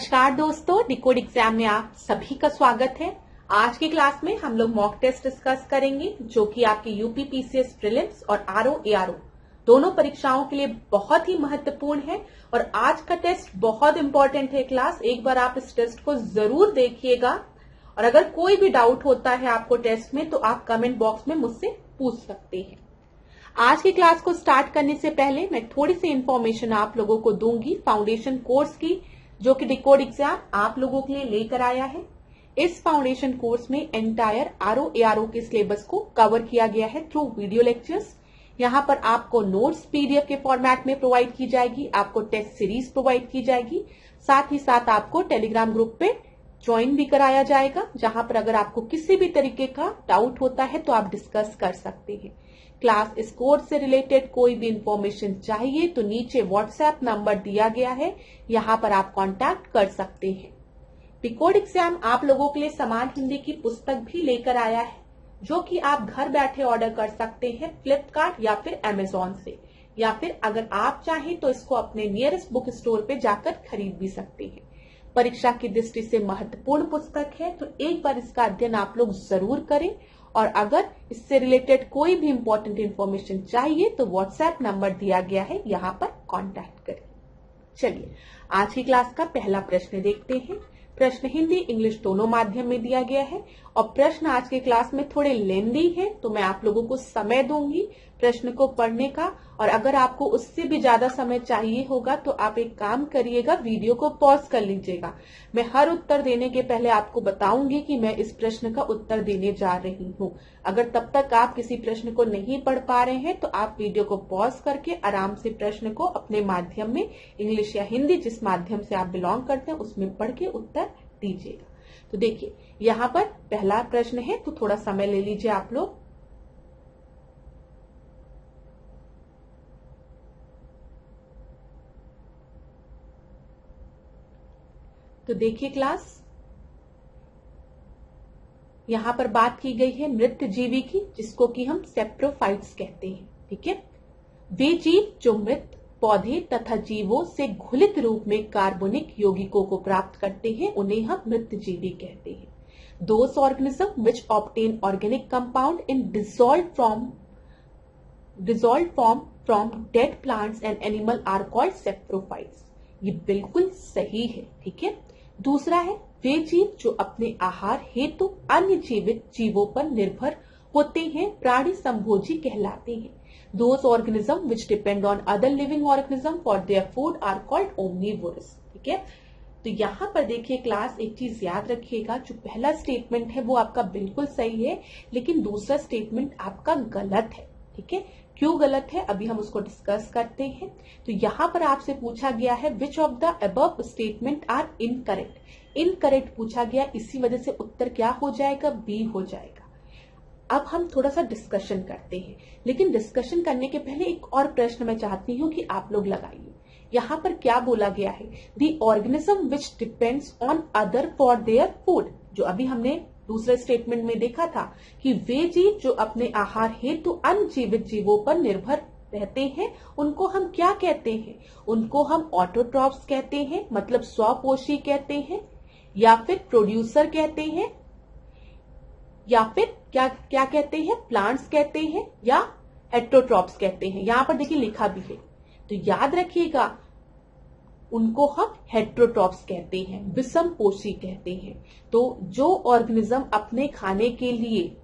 नमस्कार दोस्तों, decode exam में आप सभी का स्वागत है। आज की क्लास में हम लोग मॉक टेस्ट डिस्कस करेंगे जो कि आपके यूपी पीसीएस प्रीलिम्स और आरओ एआरओ दोनों परीक्षाओं के लिए बहुत ही महत्वपूर्ण है। और आज का टेस्ट बहुत इंपॉर्टेंट है क्लास, एक बार आप इस टेस्ट को जरूर देखिएगा। और अगर कोई भी डाउट होता है आपको टेस्ट में तो आप कमेंट बॉक्स में मुझसे पूछ सकते हैं। आज की क्लास को स्टार्ट करने से पहले मैं थोड़ी सी इंफॉर्मेशन आप लोगों को दूंगी फाउंडेशन कोर्स की, जो कि डिकोड एग्जाम आप लोगों के लिए लेकर आया है। इस फाउंडेशन कोर्स में एंटायर आरओ एआरओ के सिलेबस को कवर किया गया है थ्रू वीडियो लेक्चर्स। यहाँ पर आपको नोट्स पीडीएफ के फॉर्मेट में प्रोवाइड की जाएगी, आपको टेस्ट सीरीज प्रोवाइड की जाएगी, साथ ही साथ आपको टेलीग्राम ग्रुप पे ज्वाइन भी कराया जाएगा, जहां पर अगर आपको किसी भी तरीके का डाउट होता है तो आप डिस्कस कर सकते हैं। क्लास इस कोर्स से रिलेटेड कोई भी इंफॉर्मेशन चाहिए तो नीचे व्हाट्सएप नंबर दिया गया है, यहाँ पर आप कांटेक्ट कर सकते हैं। डिकोड एग्जाम आप लोगों के लिए समान हिंदी की पुस्तक भी लेकर आया है, जो कि आप घर बैठे ऑर्डर कर सकते हैं फ्लिपकार्ट या फिर अमेजोन से, या फिर अगर आप चाहें तो इसको अपने नियरेस्ट बुक स्टोर पे जाकर खरीद भी सकते हैं। परीक्षा की दृष्टि से महत्वपूर्ण पुस्तक है, तो एक बार इसका अध्ययन आप लोग जरूर करें। और अगर इससे रिलेटेड कोई भी इंपॉर्टेंट इंफॉर्मेशन चाहिए तो व्हाट्सएप नंबर दिया गया है, यहाँ पर कांटेक्ट करें। चलिए आज की क्लास का पहला प्रश्न देखते हैं। प्रश्न हिंदी इंग्लिश दोनों माध्यम में दिया गया है और प्रश्न आज के क्लास में थोड़े लेंदी है, तो मैं आप लोगों को समय दूंगी प्रश्न को पढ़ने का। और अगर आपको उससे भी ज्यादा समय चाहिए होगा तो आप एक काम करिएगा, वीडियो को पॉज कर लीजिएगा। मैं हर उत्तर देने के पहले आपको बताऊंगी कि मैं इस प्रश्न का उत्तर देने जा रही हूँ। अगर तब तक आप किसी प्रश्न को नहीं पढ़ पा रहे हैं तो आप वीडियो को पॉज करके आराम से प्रश्न को अपने माध्यम में, इंग्लिश या हिंदी जिस माध्यम से आप बिलोंग करते हैं उसमें पढ़ के उत्तर दीजिएगा। तो देखिए यहाँ पर पहला प्रश्न है, तो थोड़ा समय ले लीजिए आप लोग। तो देखिए क्लास, यहां पर बात की गई है मृत जीवी की, जिसको कि हम सेप्रोफाइट्स कहते हैं। ठीक है, वे जीव जो मृत पौधे तथा जीवों से घुलित रूप में कार्बनिक यौगिकों को प्राप्त करते हैं उन्हें हम मृत जीवी कहते हैं। Those organism which obtain organic compound in dissolved form from dead plants and animal are called saprophytes. ये बिल्कुल सही है। ठीक है, दूसरा है वे जीव जो अपने आहार हेतु अन्य जीवित जीवों पर निर्भर होते हैं प्राणी संभोजी कहलाते हैं। Those organisms which depend on other living organisms for their food are called omnivorous। ठीक है, तो यहाँ पर देखिए क्लास, एक चीज याद रखिएगा, जो पहला स्टेटमेंट है वो आपका बिल्कुल सही है, लेकिन दूसरा स्टेटमेंट आपका गलत है। ठीक है, क्यों गलत है अभी हम उसको डिस्कस करते हैं। तो यहाँ पर आपसे पूछा गया है which of the above statement are incorrect. Incorrect पूछा गया, इसी वजह से उत्तर क्या हो जाएगा, बी हो जाएगा। अब हम थोड़ा सा डिस्कशन करते हैं, लेकिन डिस्कशन करने के पहले एक और प्रश्न मैं चाहती हूँ कि आप लोग लगाइए। यहाँ पर क्या बोला गया है, the organism which depends on other for their food. जो अभी हमने दूसरे स्टेटमेंट में देखा था कि वे जीव जो अपने आहार हेतु अन्य जीवित जीवों पर निर्भर रहते हैं उनको हम क्या कहते हैं, उनको हम ऑटोट्रॉप्स कहते हैं, मतलब स्वपोषी कहते हैं, या फिर प्रोड्यूसर कहते हैं, या फिर क्या क्या कहते हैं, प्लांट्स कहते हैं, या हेट्रोट्रॉप्स कहते हैं। यहां पर देखिए लिखा भी है, तो याद रखिएगा उनको हम हेट्रोट्रॉप्स कहते हैं, विषम पोषी कहते हैं। तो जो ऑर्गेनिज्म अपने खाने के लिए,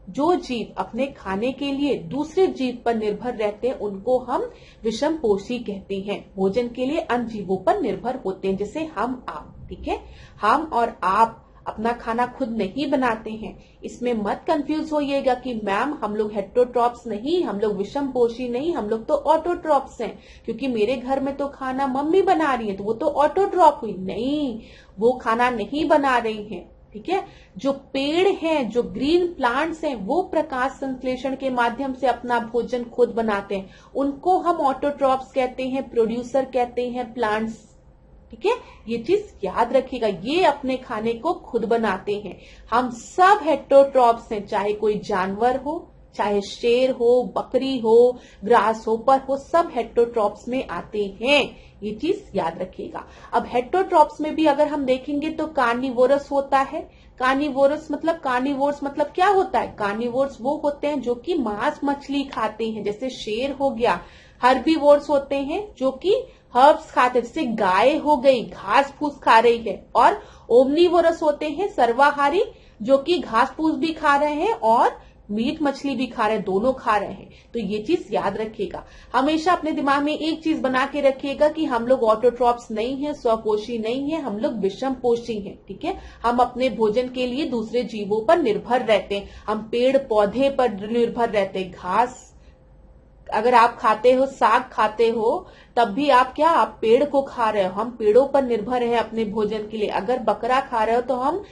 जो जीव अपने खाने के लिए दूसरे जीव पर निर्भर रहते हैं उनको हम विषम पोषी कहते हैं। भोजन के लिए अन्य जीवों पर निर्भर होते हैं, जैसे हम आप। ठीक है, हम और आप अपना खाना खुद नहीं बनाते हैं। इसमें मत कंफ्यूज होइएगा कि मैम हम लोग हेट्रोट्रॉप्स नहीं, हम लोग विषम पोषी नहीं, हम लोग तो ऑटोट्रॉप्स हैं, क्योंकि मेरे घर में तो खाना मम्मी बना रही है तो वो तो ऑटोट्रॉप हुई। नहीं, वो खाना नहीं बना रही हैं। ठीक है, जो पेड़ हैं, जो ग्रीन प्लांट्स हैं, वो प्रकाश संश्लेषण के माध्यम से अपना भोजन खुद बनाते हैं, उनको हम ऑटोट्रॉप्स कहते हैं, प्रोड्यूसर कहते हैं, प्लांट्स। ठीक है, ये चीज याद रखिएगा, ये अपने खाने को खुद बनाते हैं। हम सब हेट्रोट्रॉप्स हैं, चाहे कोई जानवर हो, चाहे शेर हो, बकरी हो, ग्रास होपर हो, सब हेटरोट्रॉप्स में आते हैं। ये चीज याद रखिएगा। अब हेटरोट्रॉप्स में भी अगर हम देखेंगे तो कार्निवोरस होता है। कार्निवोरस मतलब क्या होता है? कार्निवोर्स वो होते हैं जो कि मांस मछली खाते हैं, जैसे शेर हो गया। हर्बीवोर्स होते हैं जो कि हर्ब्स खाते हैं, जैसे गाय हो गई, घास फूस खा रही है। और ओमनीवोरस होते हैं सर्वाहारी, जो कि घास फूस भी खा रहे हैं और मीट मछली भी खा रहे हैं, दोनों खा रहे हैं। तो ये चीज याद रखिएगा। हमेशा अपने दिमाग में एक चीज बना के रखिएगा कि हम लोग ऑटोट्रॉप्स नहीं है, स्वपोषी नहीं है, हम लोग विषम पोषी हैं। ठीक है, हम अपने भोजन के लिए दूसरे जीवों पर निर्भर रहते हैं, हम पेड़ पौधे पर निर्भर रहते हैं। घास अगर आप खाते हो, साग खाते हो, तब भी आप पेड़ को खा रहे हो। हम पेड़ों पर निर्भर है अपने भोजन के लिए। अगर बकरा खा रहे हो तो हम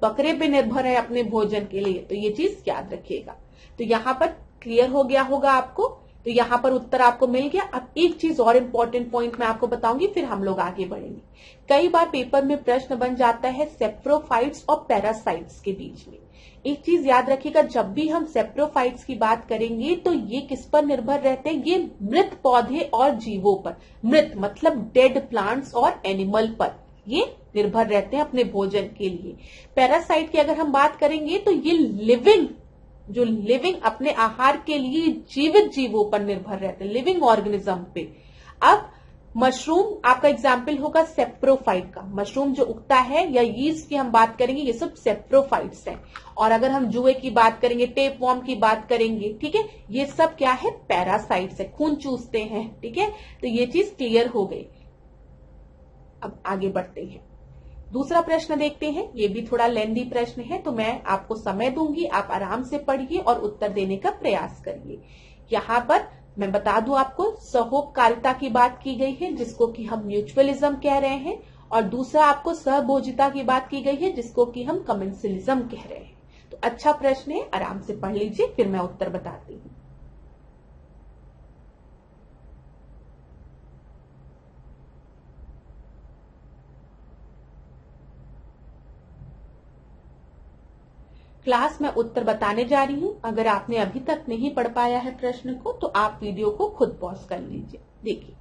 बकरे पे निर्भर है अपने भोजन के लिए। तो ये चीज याद रखिएगा। तो यहाँ पर क्लियर हो गया होगा आपको। तो यहाँ पर उत्तर आपको मिल गया। अब एक चीज और इम्पोर्टेंट पॉइंट मैं आपको बताऊंगी, फिर हम लोग आगे बढ़ेंगे। कई बार पेपर में प्रश्न बन जाता है सेप्रोफाइट्स और पैरासाइट्स के बीच में। एक चीज याद रखिएगा, जब भी हम सेप्रोफाइट्स की बात करेंगे तो ये किस पर निर्भर रहते हैं? ये मृत पौधे और जीवों पर। मृत मतलब डेड प्लांट्स और एनिमल पर ये निर्भर रहते हैं अपने भोजन के लिए। पैरासाइट की अगर हम बात करेंगे तो ये लिविंग अपने आहार के लिए जीवित जीवों पर निर्भर रहते हैं, लिविंग ऑर्गेनिज्म पे। अब मशरूम आपका एग्जाम्पल होगा सेप्रोफाइट का। मशरूम जो उगता है या यीस्ट की हम बात करेंगे, ये सब सेप्रोफाइट्स हैं। और अगर हम जुए की बात करेंगे, टेपवॉर्म की बात करेंगे, ठीक है, ये सब क्या है? पैरासाइट्स है, खून चूसते हैं। ठीक है, तो ये चीज क्लियर हो गई। अब आगे बढ़ते हैं, दूसरा प्रश्न देखते हैं। ये भी थोड़ा लेंदी प्रश्न है, तो मैं आपको समय दूंगी, आप आराम से पढ़िए और उत्तर देने का प्रयास करिए। यहाँ पर मैं बता दूं आपको, सहोपकारिता की बात की गई है, जिसको कि हम म्यूचुअलिज्म कह रहे हैं। और दूसरा आपको सहभोजिता की बात की गई है, जिसको कि हम कमेंसलिज्म कह रहे हैं। तो अच्छा प्रश्न है, आराम से पढ़ लीजिए, फिर मैं उत्तर बताती हूँ। क्लास में उत्तर बताने जा रही हूं। अगर आपने अभी तक नहीं पढ़ पाया है प्रश्न को, तो आप वीडियो को खुद पॉज कर लीजिए। देखिए,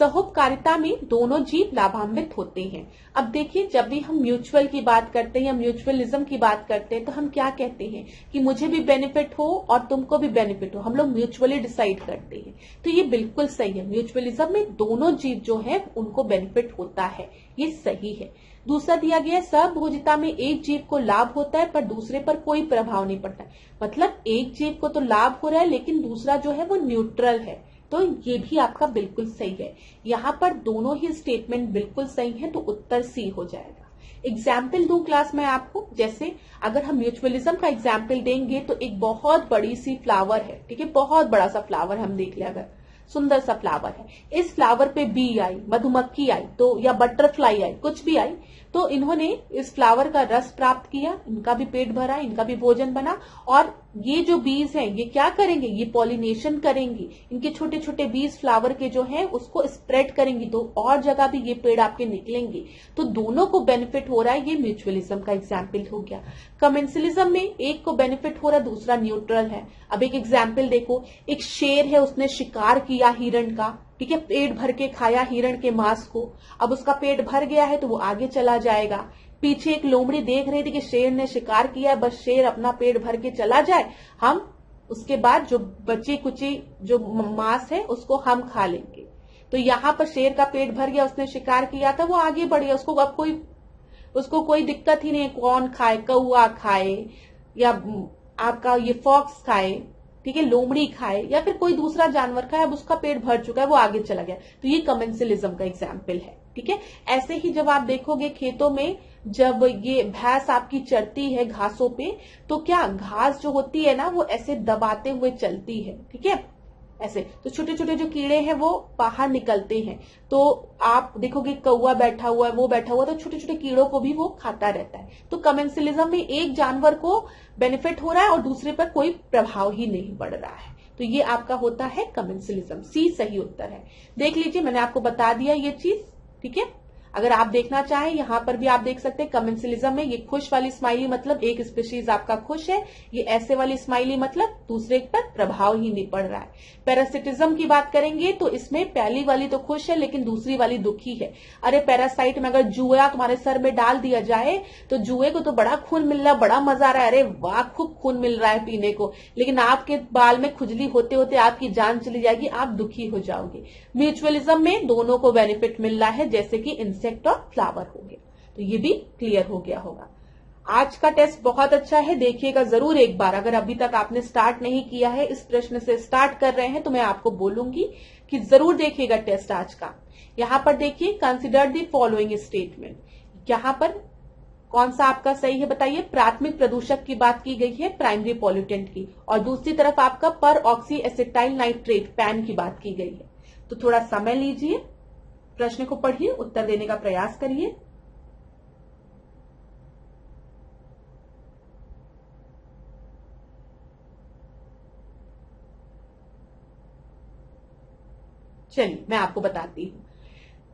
सहोपकारिता में दोनों जीव लाभान्वित होते हैं। अब देखिए, जब भी हम म्यूचुअल की बात करते हैं या म्यूचुअलिज्म की बात करते हैं, तो हम क्या कहते हैं कि मुझे भी बेनिफिट हो और तुमको भी बेनिफिट हो। हम लोग म्यूचुअली डिसाइड करते हैं। तो ये बिल्कुल सही है। म्यूचुअलिज्म में दोनों जीव जो है उनको बेनिफिट होता है, ये सही है। दूसरा दिया गया है, सहभोजिता में एक जीव को लाभ होता है पर दूसरे पर कोई प्रभाव नहीं पड़ता है। मतलब एक जीव को तो लाभ हो रहा है, लेकिन दूसरा जो है वो न्यूट्रल है। तो ये भी आपका बिल्कुल सही है। यहाँ पर दोनों ही स्टेटमेंट बिल्कुल सही है, तो उत्तर सी हो जाएगा। एग्जाम्पल दूं क्लास में आपको, जैसे अगर हम म्यूचुअलिज्म का एग्जाम्पल देंगे तो एक बहुत बड़ी सी फ्लावर है, ठीक है, बहुत बड़ा सा फ्लावर हम देख ले, अगर सुंदर सा फ्लावर है, इस फ्लावर पे बी आई, मधुमक्खी आई, तो या बटरफ्लाई आई, कुछ भी आई, तो इन्होंने इस फ्लावर का रस प्राप्त किया, इनका भी पेट भरा, इनका भी भोजन बना। और ये जो बीज हैं ये क्या करेंगे? ये पॉलिनेशन करेंगी, इनके छोटे छोटे बीज फ्लावर के जो हैं उसको स्प्रेड करेंगी, तो और जगह भी ये पेड़ आपके निकलेंगे। तो दोनों को बेनिफिट हो रहा है, ये म्यूचुअलिज्म का एग्जाम्पल हो गया। कमेंसलिज्म में एक को बेनिफिट हो रहा है, दूसरा न्यूट्रल है। अब एक एग्जाम्पल देखो, एक शेर है, उसने शिकार किया हिरण का, ठीक है, पेट भर के खाया हिरण के मांस को। अब उसका पेट भर गया है तो वो आगे चला जाएगा। पीछे एक लोमड़ी देख रही थी कि शेर ने शिकार किया है, बस शेर अपना पेट भर के चला जाए, हम उसके बाद जो बची कुची जो मांस है उसको हम खा लेंगे। तो यहाँ पर शेर का पेट भर गया, उसने शिकार किया था, वो आगे बढ़ गया, उसको कोई दिक्कत ही नहीं, कौन खाए, कौआ खाए या आपका ये फॉक्स खाए, ठीक है, लोमड़ी खाए या फिर कोई दूसरा जानवर खाए, अब उसका पेट भर चुका है, वो आगे चला गया। तो ये कमेंसलिज्म का एग्जाम्पल है। ठीक है, ऐसे ही जब आप देखोगे खेतों में, जब ये भैंस आपकी चरती है घासों पे, तो क्या घास जो होती है ना वो ऐसे दबाते हुए चलती है, ठीक है, ऐसे, तो छोटे छोटे जो कीड़े हैं वो बाहर निकलते हैं। तो आप देखोगे कौवा बैठा हुआ है, वो बैठा हुआ है, तो छोटे छोटे कीड़ों को भी वो खाता रहता है। तो कमेंसलिज्म में एक जानवर को बेनिफिट हो रहा है और दूसरे पर कोई प्रभाव ही नहीं पड़ रहा है। तो ये आपका होता है कमेंसलिज्म, सी सही उत्तर है। देख लीजिए, मैंने आपको बता दिया ये चीज, ठीक है। अगर आप देखना चाहें यहाँ पर भी आप देख सकते हैं कमेंसलिज्म में ये खुश वाली स्माइली मतलब एक स्पीशीज आपका खुश है, ये ऐसे वाली स्माइली मतलब दूसरे पर प्रभाव ही नहीं पड़ रहा है। पैरासिटिज्म की बात करेंगे तो इसमें पहली वाली तो खुश है लेकिन दूसरी वाली दुखी है। अरे पैरासाइट में अगर जुआ तुम्हारे सर में डाल दिया जाए तो जुए को तो बड़ा खून मिल रहा है, बड़ा मजा आ रहा है, अरे वाह खूब खून मिल रहा है पीने को, लेकिन आपके बाल में खुजली होते होते आपकी जान चली जाएगी, आप दुखी हो जाओगे। म्यूचुअलिज्म में दोनों को बेनिफिट मिल रहा है, जैसे कि इंसेक्ट और फ्लावर हो गया। तो ये भी क्लियर हो गया होगा। आज का टेस्ट बहुत अच्छा है, देखिएगा जरूर एक बार। अगर अभी तक आपने स्टार्ट नहीं किया है, इस प्रश्न से स्टार्ट कर रहे हैं, तो मैं आपको बोलूंगी कि जरूर देखिएगा टेस्ट आज का। यहां पर देखिए, कंसिडर द फॉलोइंग स्टेटमेंट। यहां पर कौन सा आपका सही है बताइए। प्राथमिक प्रदूषक की बात की गई है, प्राइमरी पॉल्यूटेंट की, और दूसरी तरफ आपका पर ऑक्सी एसिटाइल नाइट्रेट पैन की बात की गई है। तो थोड़ा समय लीजिए, प्रश्न को पढ़िए, उत्तर देने का प्रयास करिए। चलिए मैं आपको बताती हूँ।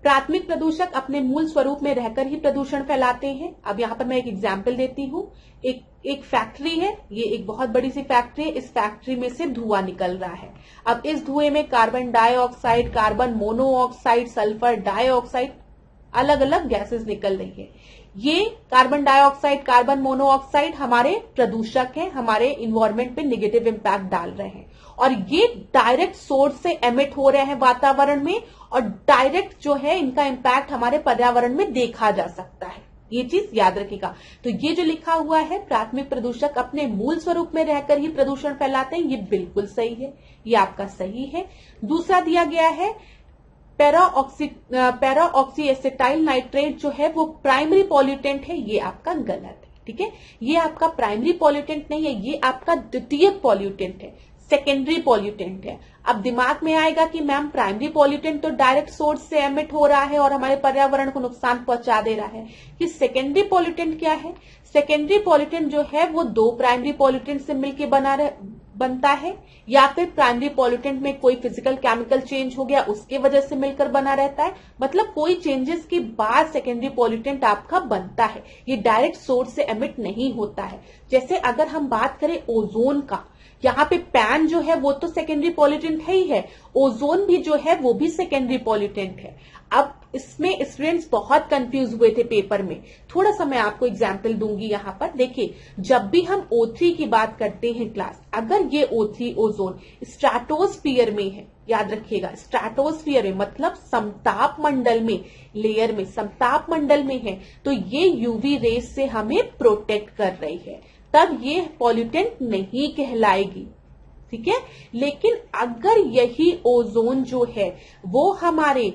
प्राथमिक प्रदूषक अपने मूल स्वरूप में रहकर ही प्रदूषण फैलाते हैं। अब यहाँ पर मैं एक एग्जाम्पल देती हूँ। एक फैक्ट्री है, ये एक बहुत बड़ी सी फैक्ट्री है, इस फैक्ट्री में से धुआं निकल रहा है। अब इस धुएं में carbon dioxide, carbon monoxide, sulphur dioxide, अलग अलग गैसेस निकल रही है। ये कार्बन डाइऑक्साइड, कार्बन मोनोऑक्साइड हमारे प्रदूषक हैं, हमारे इन्वायरमेंट पे नेगेटिव इंपैक्ट डाल रहे हैं, और ये डायरेक्ट सोर्स से एमिट हो रहे हैं वातावरण में, और डायरेक्ट जो है इनका इंपैक्ट हमारे पर्यावरण में देखा जा सकता है। ये चीज याद रखिएगा। तो ये जो लिखा हुआ है, प्राथमिक प्रदूषक अपने मूल स्वरूप में रहकर ही प्रदूषण फैलाते हैं, ये बिल्कुल सही है, ये आपका सही है। दूसरा दिया गया है, पैरा ऑक्सी एसिटाइल नाइट्रेट जो है वो प्राइमरी पॉल्यूटेंट है, ये आपका गलत है। ठीक है, ये आपका प्राइमरी पॉल्यूटेंट नहीं है, ये आपका द्वितीयक पॉल्यूटेंट है, सेकेंडरी पॉल्यूटेंट है। अब दिमाग में आएगा कि मैम प्राइमरी पॉल्यूटेंट तो डायरेक्ट सोर्स से एमिट हो रहा है और हमारे पर्यावरण को नुकसान पहुंचा दे रहा है, कि सेकेंडरी पॉल्यूटेंट क्या है। सेकेंडरी पॉल्यूटेंट जो है वो दो प्राइमरी पॉल्यूटेंट से मिलकर बनता है, या फिर प्राइमरी पॉल्यूटेंट में कोई फिजिकल केमिकल चेंज हो गया उसके वजह से मिलकर बना रहता है। मतलब कोई चेंजेस के बाद सेकेंडरी पॉल्यूटेंट आपका बनता है, ये डायरेक्ट सोर्स से एमिट नहीं होता है। जैसे अगर हम बात करें ओजोन का, यहाँ पे पैन जो है वो तो सेकेंडरी पॉल्यूटेंट है ही है, ओजोन भी जो है वो भी सेकेंडरी पॉल्यूटेंट है। अब इसमें स्टूडेंट्स बहुत कंफ्यूज हुए थे पेपर में, थोड़ा सा मैं आपको एग्जाम्पल दूंगी। यहाँ पर देखिए, जब भी हम O3 की बात करते हैं क्लास, अगर ये O3 ओजोन स्ट्रैटोस्फीयर में है, याद रखिएगा स्ट्रैटोस्फीयर में मतलब समताप मंडल में, लेयर में समताप मंडल में है, तो ये यूवी रेस से हमें प्रोटेक्ट कर रही है, तब ये पॉल्यूटेंट नहीं कहलाएगी। ठीक है, लेकिन अगर यही ओजोन जो है वो हमारे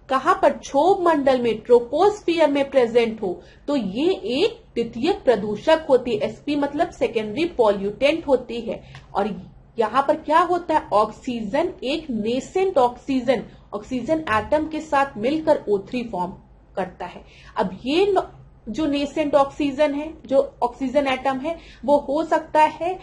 कहां पर, क्षोभ मंडल में, ट्रोपोस्फियर में प्रेजेंट हो, तो ये एक द्वितीयक प्रदूषक होती है। एसपी मतलब सेकेंडरी पॉल्यूटेंट होती है। और यहां पर क्या होता है, ऑक्सीजन एक नेसेंट ऑक्सीजन एटम के साथ मिलकर O3 फॉर्म करता है। अब ये जो नेसेंट ऑक्सीजन है, जो ऑक्सीजन एटम है, वो हो सकता है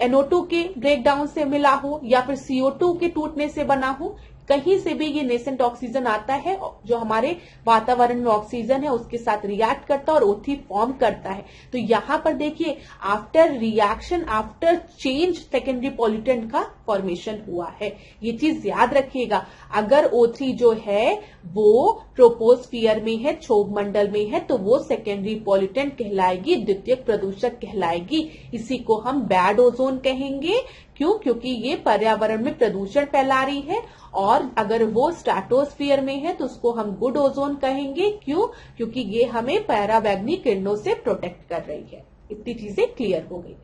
NO2 के ब्रेकडाउन से मिला हो या फिर CO2 के टूटने से बना हो, कहीं से भी ये नेसेंट ऑक्सीजन आता है जो हमारे वातावरण में ऑक्सीजन है उसके साथ रिएक्ट करता है और O3 फॉर्म करता है। तो यहां पर देखिए, after reaction, after change, secondary pollutant का फॉर्मेशन हुआ है। ये चीज याद रखिएगा। अगर O3 जो है वो ट्रोपोस्फियर में है, क्षोभ मंडल में है, तो वो सेकेंडरी पॉल्यूटेंट कहलाएगी, द्वितीयक प्रदूषक कहलाएगी। इसी को हम बैड ओजोन कहेंगे। क्यों? क्योंकि ये पर्यावरण में प्रदूषण फैला रही है। और अगर वो स्ट्रैटोस्फीयर में है तो उसको हम गुड ओजोन कहेंगे। क्यों? क्योंकि ये हमें पराबैंगनी किरणों से प्रोटेक्ट कर रही है। इतनी चीजें क्लियर हो गई।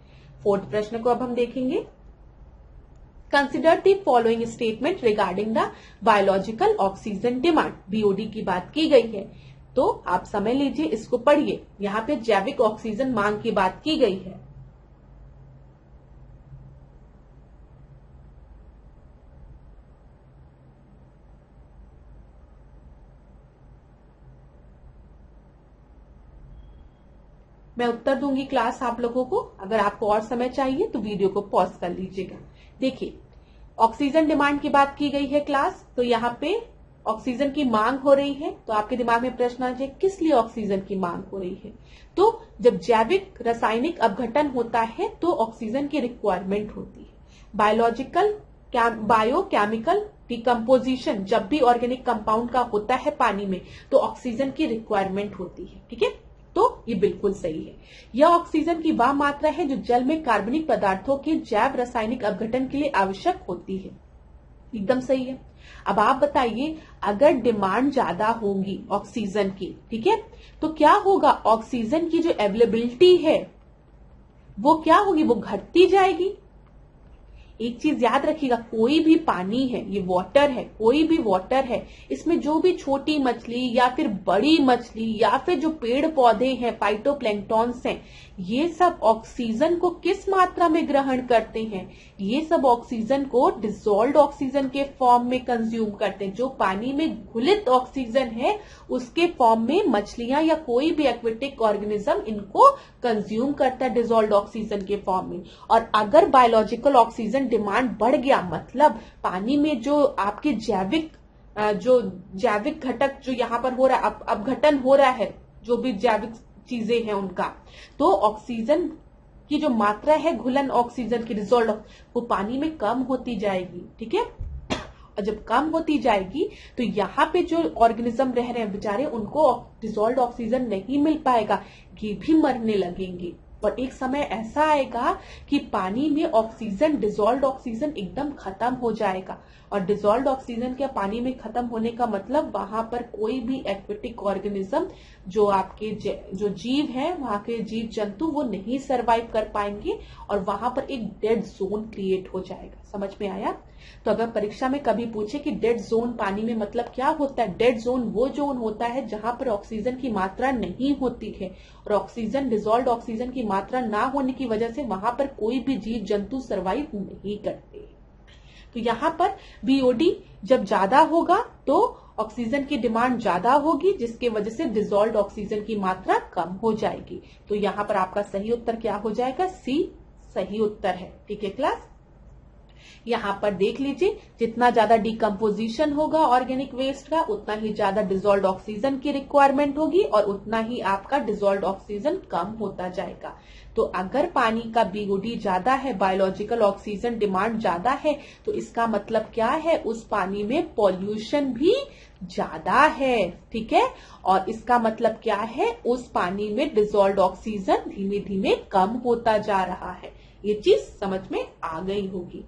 फोर्थ प्रश्न को अब हम देखेंगे। Consider the following statement regarding the biological oxygen demand. BOD की बात की गई है, तो आप समय लीजिए, इसको पढ़िए। यहाँ पे जैविक ऑक्सीजन मांग की बात की गई है। मैं उत्तर दूंगी क्लास आप लोगों को। अगर आपको और समय चाहिए तो वीडियो को पॉज कर लीजिएगा। देखिए, ऑक्सीजन डिमांड की बात की गई है क्लास, तो यहाँ पे ऑक्सीजन की मांग हो रही है, तो आपके दिमाग में प्रश्न आ जाए किस लिए ऑक्सीजन की मांग हो रही है। तो जब जैविक रासायनिक अपघटन होता है तो ऑक्सीजन की रिक्वायरमेंट होती है। बायोकेमिकल डिकम्पोजिशन जब भी ऑर्गेनिक कंपाउंड का होता है पानी में तो ऑक्सीजन की रिक्वायरमेंट होती है। ठीक है, तो ये बिल्कुल सही है। यह ऑक्सीजन की वह मात्रा है जो जल में कार्बनिक पदार्थों के जैव रासायनिक अपघटन के लिए आवश्यक होती है। एकदम सही है। अब आप बताइए, अगर डिमांड ज्यादा होगी ऑक्सीजन की, ठीक है, तो क्या होगा, ऑक्सीजन की जो अवेलेबिलिटी है वो क्या होगी, वो घटती जाएगी। एक चीज याद रखिएगा, कोई भी पानी है, ये वाटर है, कोई भी वाटर है, इसमें जो भी छोटी मछली या फिर बड़ी मछली या फिर जो पेड़ पौधे हैं, फाइटोप्लैंक्टॉन्स हैं, ये सब ऑक्सीजन को किस मात्रा में ग्रहण करते हैं, ये सब ऑक्सीजन को डिसॉल्व्ड ऑक्सीजन के फॉर्म में कंज्यूम करते हैं। जो पानी में घुलित ऑक्सीजन है उसके फॉर्म में मछलियां या कोई भी एक्वेटिक ऑर्गेनिज्म इनको कंज्यूम करता है डिसॉल्व्ड ऑक्सीजन के फॉर्म में। और अगर बायोलॉजिकल ऑक्सीजन डिमांड बढ़ गया, मतलब पानी में जो आपके जैविक घटक जो यहाँ पर हो रहा है, अपघटन हो रहा है, जो भी जैविक चीजें हैं उनका, तो ऑक्सीजन की जो मात्रा है घुलन ऑक्सीजन की डिसॉल्व वो पानी में कम होती जाएगी। ठीक है, और जब कम होती जाएगी तो यहाँ पे जो ऑर्गेनिज्म रह रहे हैं बेचारे, उनको डिसॉल्व ऑक्सीजन नहीं मिल पाएगा, ये भी मरने लगेंगे। और एक समय ऐसा आएगा कि पानी में ऑक्सीजन, डिसॉल्व्ड ऑक्सीजन एकदम खत्म हो जाएगा। और डिसॉल्व्ड ऑक्सीजन के पानी में खत्म होने का मतलब वहां पर कोई भी एक्वेटिक ऑर्गेनिज्म, जो आपके जो जीव है, वहां के जीव जंतु, वो नहीं सरवाइव कर पाएंगे और वहां पर एक डेड जोन क्रिएट हो जाएगा। समझ में आया? तो अगर परीक्षा में कभी पूछे कि डेड जोन पानी में मतलब क्या होता है, डेड जोन वो जोन होता है जहां पर ऑक्सीजन की मात्रा नहीं होती है, और ऑक्सीजन, डिसॉल्व्ड ऑक्सीजन की मात्रा ना होने की वजह से वहां पर कोई भी जीव जंतु सरवाइव नहीं करते। तो यहाँ पर बीओडी जब ज्यादा होगा तो ऑक्सीजन की डिमांड ज्यादा होगी, जिसके वजह से डिसॉल्व्ड ऑक्सीजन की मात्रा कम हो जाएगी। तो यहाँ पर आपका सही उत्तर क्या हो जाएगा, सी सही उत्तर है। ठीक है क्लास, यहाँ पर देख लीजिए, जितना ज्यादा डिकम्पोजिशन होगा ऑर्गेनिक वेस्ट का, उतना ही ज्यादा डिसॉल्व्ड ऑक्सीजन की रिक्वायरमेंट होगी और उतना ही आपका डिसॉल्व्ड ऑक्सीजन कम होता जाएगा। तो अगर पानी का बीओडी ज्यादा है, बायोलॉजिकल ऑक्सीजन डिमांड ज्यादा है, तो इसका मतलब क्या है, उस पानी में पॉल्यूशन भी ज्यादा है। ठीक है, और इसका मतलब क्या है, उस पानी में डिसॉल्व्ड ऑक्सीजन धीमे धीमे कम होता जा रहा है। ये चीज समझ में आ गई होगी।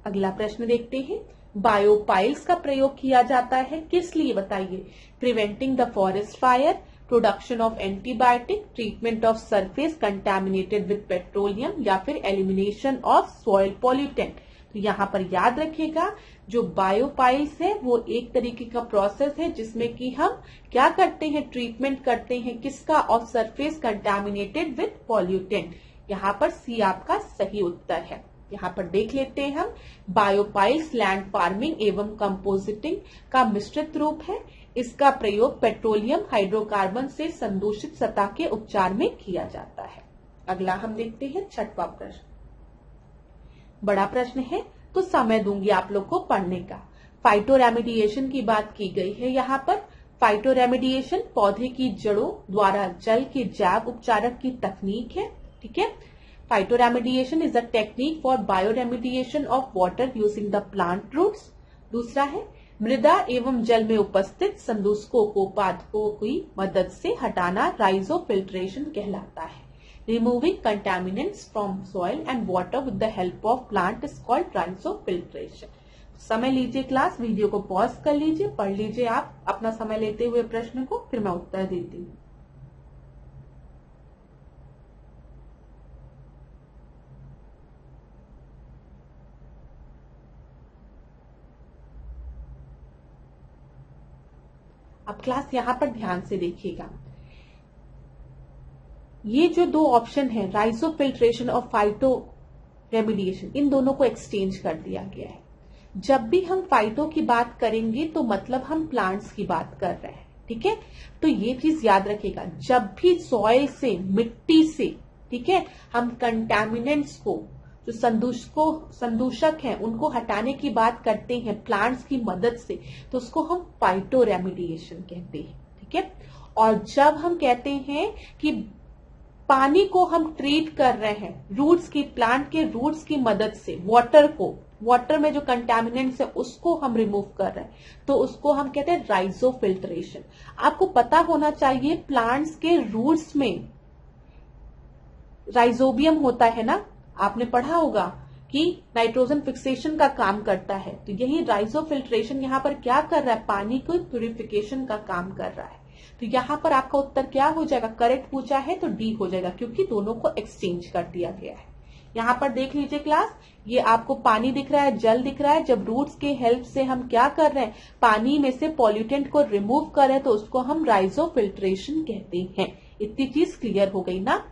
अगला प्रश्न देखते हैं, बायोपाइल्स का प्रयोग किया जाता है किस लिए, बताइए। Preventing the forest fire, production of antibiotic, treatment of surface contaminated with petroleum, या फिर एलिमिनेशन ऑफ सॉइल पॉल्यूटेंट। तो यहाँ पर याद रखिएगा, जो बायोपाइल्स है वो एक तरीके का प्रोसेस है जिसमें कि हम क्या करते हैं, ट्रीटमेंट करते हैं किसका, of surface contaminated with pollutant. यहाँ पर सी आपका सही उत्तर है। यहाँ पर देख लेते हैं हम, बायोपाइल्स लैंड फार्मिंग एवं कंपोजिटिंग का मिश्रित रूप है। इसका प्रयोग पेट्रोलियम हाइड्रोकार्बन से संदूषित सतह के उपचार में किया जाता है। अगला हम देखते हैं छठवां प्रश्न, बड़ा प्रश्न है तो समय दूंगी आप लोग को पढ़ने का। फाइटो रेमेडिएशन की बात की गई है। यहाँ पर फाइटो रेमेडिएशन पौधे की जड़ों द्वारा जल के जैव उपचारक की तकनीक है। ठीक है, phytoremediation is a technique for bioremediation of water using the plant roots. दूसरा है, मृदा एवं जल में उपस्थित संदूषकों को पादपों की मदद से हटाना राइजोफिल्ट्रेशन कहलाता है। Removing contaminants from soil and water with the help of plant is called rhizofiltration. समय लीजिए क्लास, वीडियो को पॉज कर लीजिए, पढ़ लीजिए आप अपना समय लेते हुए प्रश्न को, फिर मैं उत्तर देती हूँ। अब क्लास यहां पर ध्यान से देखिएगा, ये जो दो ऑप्शन है, राइजोफिल्ट्रेशन और फाइटो रेमेडिएशन, इन दोनों को एक्सचेंज कर दिया गया है। जब भी हम फाइटो की बात करेंगे तो मतलब हम प्लांट्स की बात कर रहे हैं। ठीक है, तो ये चीज याद रखिएगा, जब भी सॉइल से, मिट्टी से, ठीक है, हम कंटेमिनेंट्स को जो संदूषक हैं उनको हटाने की बात करते हैं प्लांट्स की मदद से, तो उसको हम फाइटो रेमिडिएशन कहते हैं, ठीक है। और जब हम कहते हैं कि पानी को हम ट्रीट कर रहे हैं रूट्स की, प्लांट के रूट्स की मदद से, वाटर में जो कंटामिनेंट्स है उसको हम रिमूव कर रहे हैं, तो उसको हम कहते हैं राइजोफिल्ट्रेशन। आपको पता होना चाहिए प्लांट्स के रूट्स में राइजोबियम होता है ना, आपने पढ़ा होगा कि नाइट्रोजन फिक्सेशन का काम करता है, तो यही राइजोफिल्ट्रेशन यहाँ पर क्या कर रहा है, पानी को प्यूरिफिकेशन का काम कर रहा है। तो यहाँ पर आपका उत्तर क्या हो जाएगा, करेक्ट पूछा है तो डी हो जाएगा, क्योंकि दोनों को एक्सचेंज कर दिया गया है। यहाँ पर देख लीजिए क्लास, ये आपको पानी दिख रहा है, जल दिख रहा है, जब रूट्स के हेल्प से हम क्या कर रहे हैं, पानी में से पॉल्यूटेंट को रिमूव कर रहे हैं, तो उसको हम राइजोफिल्ट्रेशन कहते हैं। इतनी चीज क्लियर हो गई ना,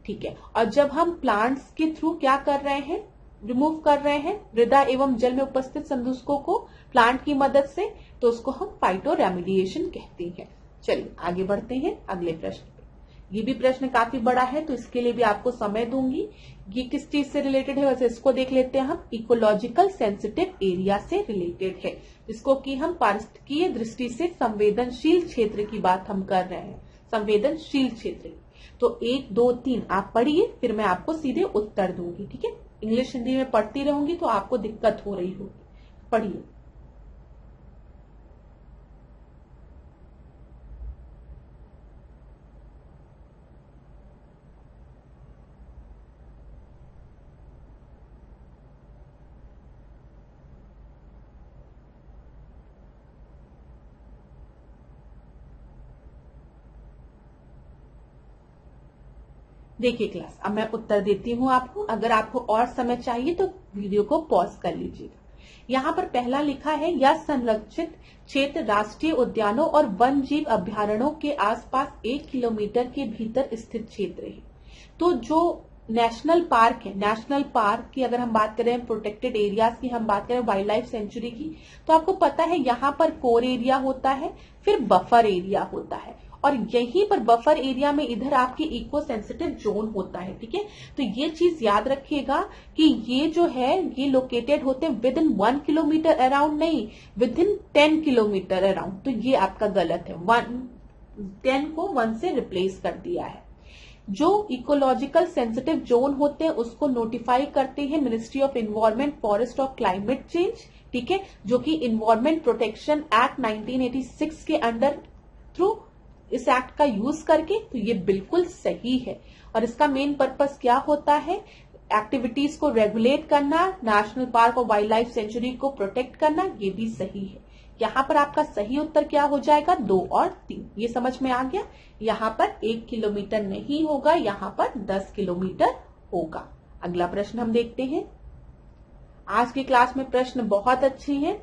ठीक है। और जब हम प्लांट्स के थ्रू क्या कर रहे हैं, रिमूव कर रहे हैं मृदा एवं जल में उपस्थित संदूषकों को प्लांट की मदद से, तो उसको हम फाइटो रेमिडिएशन कहते हैं। चलिए आगे बढ़ते हैं अगले प्रश्न पे। ये भी प्रश्न काफी बड़ा है, तो इसके लिए भी आपको समय दूंगी। ये किस चीज से रिलेटेड है, वैसे इसको देख लेते हैं हम। इकोलॉजिकल सेंसिटिव एरिया से रिलेटेड है, जिसको कि हम पारिस्थितिकीय दृष्टि से संवेदनशील क्षेत्र की बात हम कर रहे हैं, संवेदनशील क्षेत्र। तो 1 2 3 आप पढ़िए, फिर मैं आपको सीधे उत्तर दूंगी, ठीक है। इंग्लिश हिंदी में पढ़ती रहूंगी तो आपको दिक्कत हो रही होगी, पढ़िए। देखिए क्लास, अब मैं उत्तर देती हूँ आपको। अगर आपको और समय चाहिए तो वीडियो को पॉज कर लीजिएगा। यहाँ पर पहला लिखा है, यह संरक्षित क्षेत्र राष्ट्रीय उद्यानों और वन जीव अभ्यारण्यों के आसपास 1 किलोमीटर के भीतर स्थित क्षेत्र है। तो जो नेशनल पार्क है, नेशनल पार्क की अगर हम बात करें, प्रोटेक्टेड एरियाज की हम बात करें, वाइल्ड लाइफ सेंचुरी की, तो आपको पता है यहाँ पर कोर एरिया होता है, फिर बफर एरिया होता है, और यहीं पर बफर एरिया में इधर आपकी इको सेंसिटिव जोन होता है, ठीक है। तो ये चीज याद रखिएगा कि ये जो है ये लोकेटेड होते हैं विद इन 1 किलोमीटर अराउंड, नहीं विद इन 10 किलोमीटर अराउंड। तो ये आपका गलत है, 10 को 1 से रिप्लेस कर दिया है। जो इकोलॉजिकल सेंसिटिव जोन होते हैं उसको नोटिफाई करते हैं मिनिस्ट्री ऑफ एनवायरमेंट, फॉरेस्ट और क्लाइमेट चेंज, ठीक है, जो कि इन्वायरमेंट प्रोटेक्शन एक्ट 1986 के अंडर थ्रू इस एक्ट का यूज करके। तो ये बिल्कुल सही है, और इसका मेन पर्पस क्या होता है, एक्टिविटीज को रेगुलेट करना, नेशनल पार्क और वाइल्ड लाइफ सेंचुरी को प्रोटेक्ट करना, ये भी सही है। यहाँ पर आपका सही उत्तर क्या हो जाएगा, 2 और 3। ये समझ में आ गया। यहाँ पर 1 किलोमीटर नहीं होगा, यहाँ पर 10 किलोमीटर होगा। अगला प्रश्न हम देखते हैं। आज की क्लास में प्रश्न बहुत अच्छे हैं,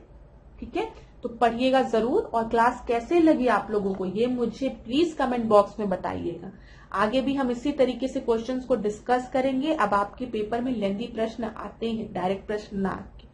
ठीक है, तो पढ़िएगा जरूर। और क्लास कैसे लगी आप लोगों को ये मुझे प्लीज कमेंट बॉक्स में बताइएगा। आगे भी हम इसी तरीके से क्वेश्चंस को डिस्कस करेंगे। अब आपके पेपर में लेंथी प्रश्न आते हैं, डायरेक्ट प्रश्न ना आके।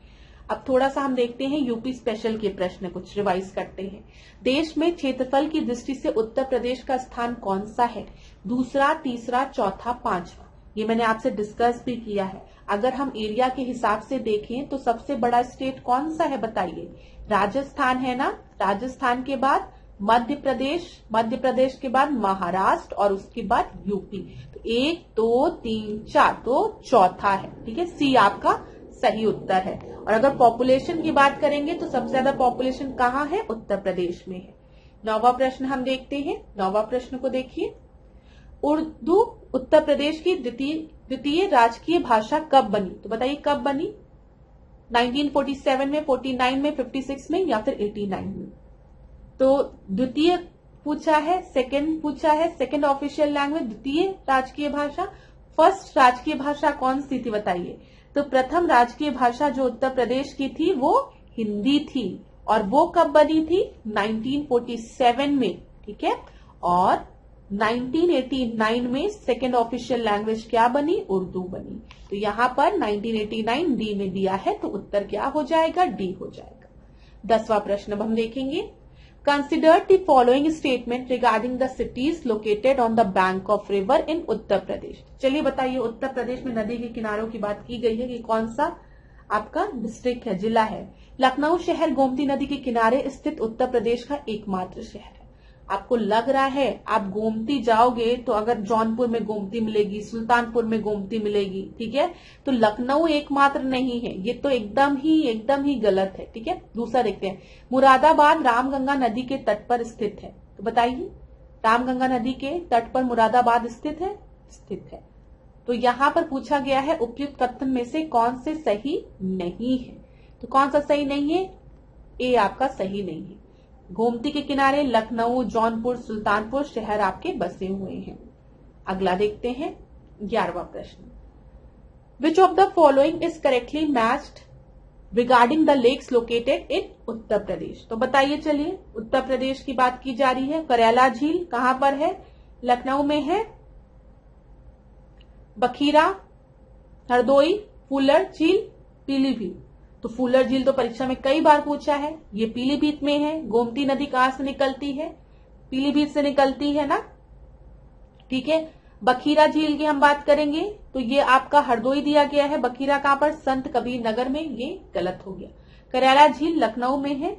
अब थोड़ा सा हम देखते हैं यूपी स्पेशल के प्रश्न, कुछ रिवाइज करते हैं। देश में क्षेत्रफल की दृष्टि से उत्तर प्रदेश का स्थान कौन सा है, दूसरा, तीसरा, चौथा, पांचवा। ये मैंने आपसे डिस्कस भी किया है। अगर हम एरिया के हिसाब से देखें तो सबसे बड़ा स्टेट कौन सा है बताइए, राजस्थान है ना। राजस्थान के बाद मध्य प्रदेश, मध्य प्रदेश के बाद महाराष्ट्र, और उसके बाद यूपी। तो 1 2 3 4, तो चौथा है, ठीक है, सी आपका सही उत्तर है। और अगर पॉपुलेशन की बात करेंगे तो सबसे ज्यादा पॉपुलेशन कहाँ है, उत्तर प्रदेश में है। 9वां प्रश्न हम देखते हैं। 9वां प्रश्न को देखिए, उर्दू उत्तर प्रदेश की द्वितीय राजकीय भाषा कब बनी, तो बताइए कब बनी, 1947 में, 49 में, 56 में, या फिर 89 में। तो द्वितीय पूछा है, सेकंड पूछा है, सेकंड ऑफिशियल लैंग्वेज, द्वितीय राजकीय भाषा। फर्स्ट राजकीय भाषा कौन सी थी बताइए, तो प्रथम राजकीय भाषा जो उत्तर प्रदेश की थी वो हिंदी थी, और वो कब बनी थी, 1947 में, ठीक है। और 1989 में सेकेंड ऑफिशियल लैंग्वेज क्या बनी, उर्दू बनी। तो यहाँ पर 1989 डी में दिया है, तो उत्तर क्या हो जाएगा, डी हो जाएगा। 10वां प्रश्न अब हम देखेंगे। Consider the following statement regarding the cities located on the bank of river in Uttar Pradesh. चलिए बताइए, उत्तर प्रदेश में नदी के किनारों की बात की गई है कि कौन सा आपका डिस्ट्रिक्ट है, जिला है। लखनऊ शहर गोमती नदी के किनारे स्थित उत्तर प्रदेश का एकमात्र शहर है। आपको लग रहा है आप गोमती जाओगे तो अगर जौनपुर में गोमती मिलेगी, सुल्तानपुर में गोमती मिलेगी, ठीक है, तो लखनऊ एकमात्र नहीं है, ये तो एकदम ही गलत है। ठीक है, दूसरा देखते हैं। मुरादाबाद रामगंगा नदी के तट पर स्थित है, तो बताइए रामगंगा नदी के तट पर मुरादाबाद स्थित है। तो यहां पर पूछा गया है उपयुक्त कथन में से कौन से सही नहीं है, तो कौन सा सही नहीं है? ए आपका सही नहीं है। गोमती के किनारे लखनऊ, जौनपुर, सुल्तानपुर शहर आपके बसे हुए हैं। अगला देखते हैं 11वां प्रश्न। Which of the following is correctly matched regarding the lakes located in Uttar Pradesh. तो बताइए, चलिए उत्तर प्रदेश की बात की जा रही है। करैला झील कहां पर है? लखनऊ में है। बखीरा, हरदोई, फूलर झील, पीलीभीत। तो फूलर झील तो परीक्षा में कई बार पूछा है, ये पीलीभीत में है। गोमती नदी कहां से निकलती है? पीलीभीत से निकलती है ना, ठीक है। बखीरा झील की हम बात करेंगे तो ये आपका हरदोई दिया गया है। बखीरा कहां पर? संत कबीर नगर में, ये गलत हो गया। करैला झील लखनऊ में है,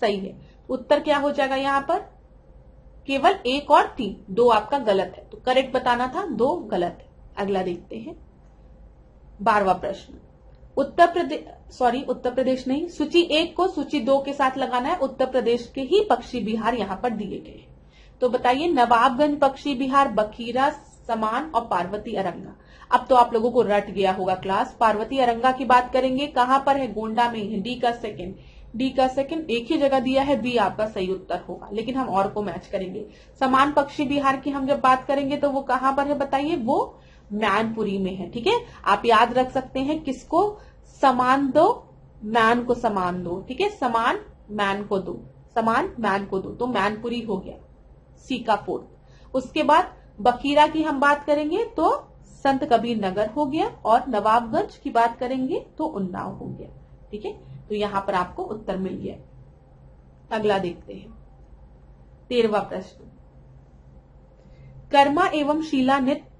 सही है। उत्तर क्या हो जाएगा यहाँ पर? केवल 1 और 3, 2 आपका गलत है, तो करेक्ट बताना था, 2 गलत है। अगला देखते हैं 12वां प्रश्न। उत्तर प्रदेश नहीं, सूची 1 को सूची 2 के साथ लगाना है। उत्तर प्रदेश के ही पक्षी बिहार यहाँ पर दिए गए हैं, तो बताइए नवाबगंज पक्षी बिहार, बखीरा, समान और पार्वती अरंगा। अब तो आप लोगों को रट गया होगा क्लास। पार्वती अरंगा की बात करेंगे, कहां पर है? गोंडा में है। डी का सेकंड एक ही जगह दिया है, बी आपका सही उत्तर होगा, लेकिन हम और को मैच करेंगे। समान पक्षी बिहार की हम जब बात करेंगे तो वो कहां पर है बताइए? वो मैनपुरी में है। ठीक है, आप याद रख सकते हैं किसको? समान दो, मैन को समान दो। ठीक है, समान मैन को दो, समान मैन को दो, तो मैनपुरी हो गया, सी का 4। उसके बाद बखीरा की हम बात करेंगे तो संत कबीर नगर हो गया, और नवाबगंज की बात करेंगे तो उन्नाव हो गया। ठीक है, तो यहां पर आपको उत्तर मिल गया। अगला देखते हैं 13वां प्रश्न। कर्मा एवं शीला नृत्य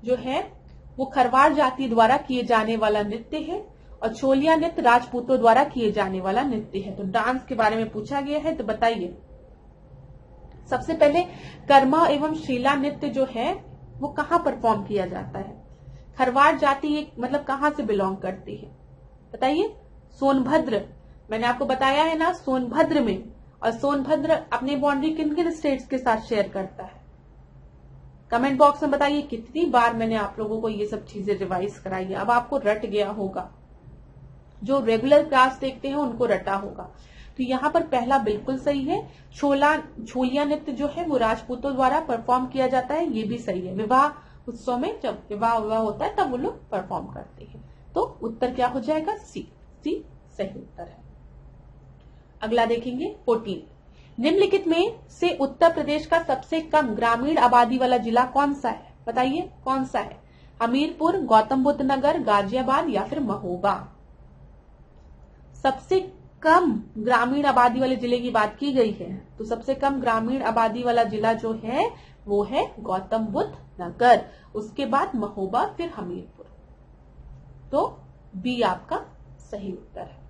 जो है वो खरवार जाति द्वारा किए जाने वाला नृत्य है, और छोलिया नृत्य राजपूतों द्वारा किए जाने वाला नृत्य है। तो डांस के बारे में पूछा गया है, तो बताइए सबसे पहले कर्मा एवं शीला नृत्य जो है वो कहाँ परफॉर्म किया जाता है? खरवार जाति एक मतलब कहाँ से बिलोंग करती है बताइए? सोनभद्र, मैंने आपको बताया है ना, सोनभद्र में। और सोनभद्र अपनी बाउंड्री किन किन स्टेट्स के साथ शेयर करता है? कमेंट बॉक्स में बताइए कितनी बार मैंने आप लोगों को ये सब चीजें रिवाइज कराई है। अब आपको रट गया होगा, जो रेगुलर क्लास देखते हैं उनको रटा होगा। तो यहाँ पर पहला बिल्कुल सही है। छोलिया नृत्य जो है वो राजपूतों द्वारा परफॉर्म किया जाता है, ये भी सही है। विवाह उत्सव में जब विवाह होता है तब वो लोग परफॉर्म करते हैं। तो उत्तर क्या हो जाएगा? सी सही उत्तर है। अगला देखेंगे 14। निम्नलिखित में से उत्तर प्रदेश का सबसे कम ग्रामीण आबादी वाला जिला कौन सा है? बताइए कौन सा है? हमीरपुर, गौतम बुद्ध नगर, गाजियाबाद या फिर महोबा? सबसे कम ग्रामीण आबादी वाले जिले की बात की गई है, तो सबसे कम ग्रामीण आबादी वाला जिला जो है वो है गौतम बुद्ध नगर, उसके बाद महोबा, फिर हमीरपुर। तो बी आपका सही उत्तर है।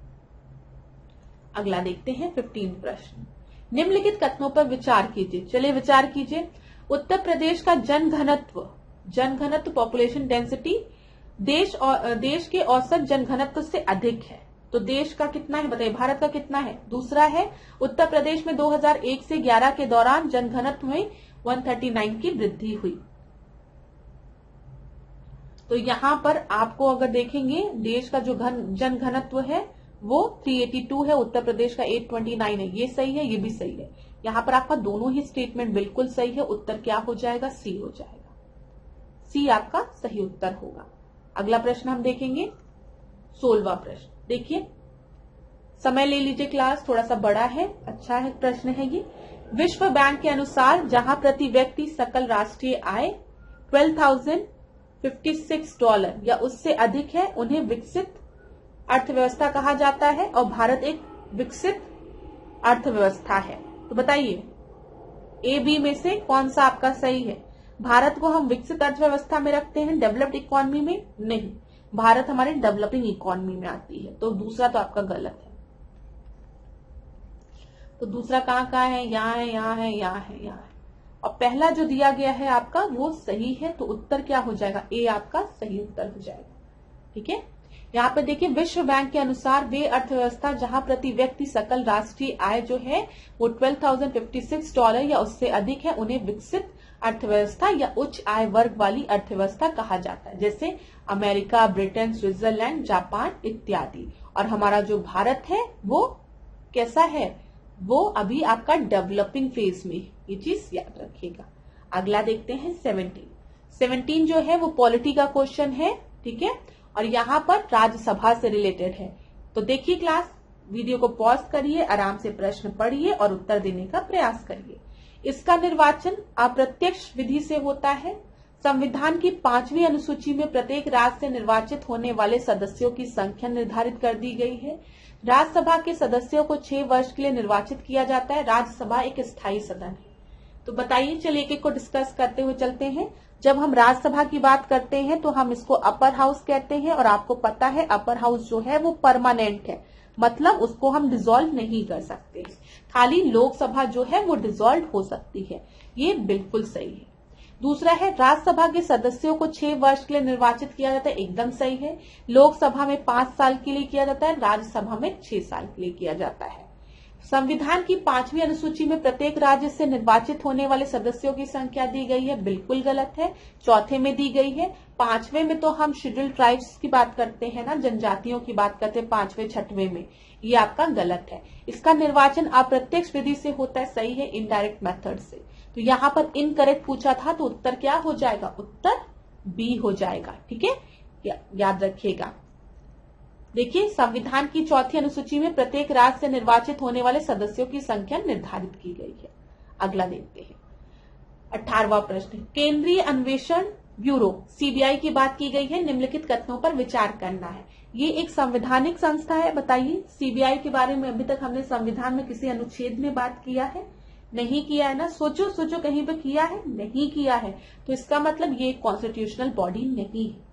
अगला देखते हैं 15 प्रश्न। निम्नलिखित कथनों पर विचार कीजिए। चलिए विचार कीजिए। उत्तर प्रदेश का जनघनत्व पॉपुलेशन डेंसिटी देश के औसत जनघनत्व से अधिक है। तो देश का कितना है बताइए? भारत का कितना है? दूसरा है उत्तर प्रदेश में 2001 से 11 के दौरान जनघनत्व में 139 की वृद्धि हुई। तो यहां पर आपको अगर देखेंगे देश का जो जनघनत्व है वो 382 है, उत्तर प्रदेश का 829 है। ये सही है, ये भी सही है। यहां पर आपका दोनों ही स्टेटमेंट बिल्कुल सही है। उत्तर क्या हो जाएगा? सी हो जाएगा। सी आपका सही उत्तर होगा। अगला प्रश्न हम देखेंगे 16वां प्रश्न। देखिए समय ले लीजिए, क्लास थोड़ा सा बड़ा है, अच्छा है प्रश्न है ये। विश्व बैंक के अनुसार जहां प्रति व्यक्ति सकल राष्ट्रीय आय $12,056 या उससे अधिक है उन्हें विकसित अर्थव्यवस्था कहा जाता है, और भारत एक विकसित अर्थव्यवस्था है। तो बताइए ए बी में से कौन सा आपका सही है? भारत को हम विकसित अर्थव्यवस्था में रखते हैं, डेवलप्ड इकोनॉमी में नहीं, भारत हमारे डेवलपिंग इकोनॉमी में आती है, तो दूसरा तो आपका गलत है। तो दूसरा कहाँ है? यहाँ है, यहाँ है, यहाँ है, यहाँ है। और पहला जो दिया गया है आपका वो सही है, तो उत्तर क्या हो जाएगा? ए आपका सही उत्तर हो जाएगा। ठीक है, यहाँ पे देखिए विश्व बैंक के अनुसार वे अर्थव्यवस्था जहां प्रति व्यक्ति सकल राष्ट्रीय आय जो है वो $12,056 या उससे अधिक है, उन्हें विकसित अर्थव्यवस्था या उच्च आय वर्ग वाली अर्थव्यवस्था कहा जाता है, जैसे अमेरिका, ब्रिटेन, स्विट्जरलैंड, जापान इत्यादि। और हमारा जो भारत है वो कैसा है? वो अभी आपका डेवलपिंग फेज में, ये चीज याद रखिएगा। अगला देखते हैं 17 जो है वो पॉलिटी का क्वेश्चन है। ठीक है, और यहाँ पर राज्यसभा से रिलेटेड है। तो देखिए क्लास, वीडियो को पॉज करिए, आराम से प्रश्न पढ़िए और उत्तर देने का प्रयास करिए। इसका निर्वाचन अप्रत्यक्ष विधि से होता है। संविधान की 5वीं अनुसूची में प्रत्येक राज्य से निर्वाचित होने वाले सदस्यों की संख्या निर्धारित कर दी गई है। राज्यसभा के सदस्यों को 6 वर्ष के लिए निर्वाचित किया जाता है। राज्यसभा एक स्थायी सदन है। तो बताइए, चलिए एक एक को डिस्कस करते हुए चलते हैं। जब हम राज्यसभा की बात करते हैं तो हम इसको अपर हाउस कहते हैं, और आपको पता है अपर हाउस जो है वो परमानेंट है, मतलब उसको हम डिसॉल्व नहीं कर सकते। खाली लोकसभा जो है वो डिसॉल्व हो सकती है। ये बिल्कुल सही है। दूसरा है राज्यसभा के सदस्यों को 6 वर्ष के लिए निर्वाचित किया जाता है, एकदम सही है। लोकसभा में 5 साल के लिए किया जाता है, राज्यसभा में 6 साल के लिए किया जाता है। संविधान की 5वीं अनुसूची में प्रत्येक राज्य से निर्वाचित होने वाले सदस्यों की संख्या दी गई है, बिल्कुल गलत है। चौथे में दी गई है। 5वें में तो हम शेड्यूल्ड ट्राइब्स की बात करते हैं ना, जनजातियों की बात करते हैं 5वें 6वें में, ये आपका गलत है। इसका निर्वाचन अप्रत्यक्ष विधि से होता है, सही है, इनडायरेक्ट मेथड से। तो यहाँ पर इनकरेक्ट पूछा था, तो उत्तर क्या हो जाएगा? उत्तर बी हो जाएगा। ठीक है, याद रखिएगा। देखिए, संविधान की 4थी अनुसूची में प्रत्येक राज्य से निर्वाचित होने वाले सदस्यों की संख्या निर्धारित की गई है। अगला देखते हैं 18वां प्रश्न। केंद्रीय अन्वेषण ब्यूरो सीबीआई की बात की गई है, निम्नलिखित कथनों पर विचार करना है। ये एक संवैधानिक संस्था है। बताइए, सीबीआई के बारे में अभी तक हमने संविधान में किसी अनुच्छेद में बात किया है? नहीं किया है ना। सोचो सोचो, कहीं पे किया है? नहीं किया है। तो इसका मतलब ये कॉन्स्टिट्यूशनल बॉडी नहीं है।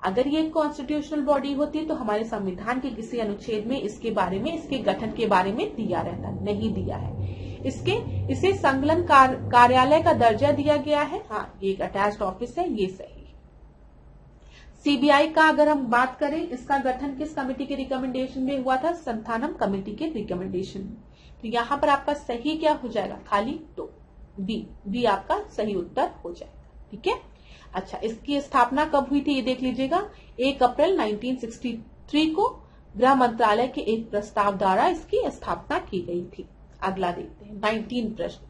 अगर ये कॉन्स्टिट्यूशनल बॉडी होती तो हमारे संविधान के किसी अनुच्छेद में इसके बारे में, इसके गठन के बारे में दिया रहता, नहीं दिया है। इसे संकलन कार्यालय का दर्जा दिया गया है। हाँ, ये एक अटैच्ड ऑफिस है, ये सही है। सीबीआई का अगर हम बात करें, इसका गठन किस कमेटी के रिकमेंडेशन में हुआ था? संथानम कमेटी के रिकमेंडेशन में। तो यहाँ पर आपका सही क्या हो जाएगा? खाली तो बी आपका सही उत्तर हो जाएगा। ठीक है, अच्छा, इसकी स्थापना कब हुई थी ये देख लीजिएगा। 1 अप्रैल 1963 को गृह मंत्रालय के एक प्रस्ताव द्वारा इसकी स्थापना की गई थी। अगला देखते हैं 19 प्रश्न।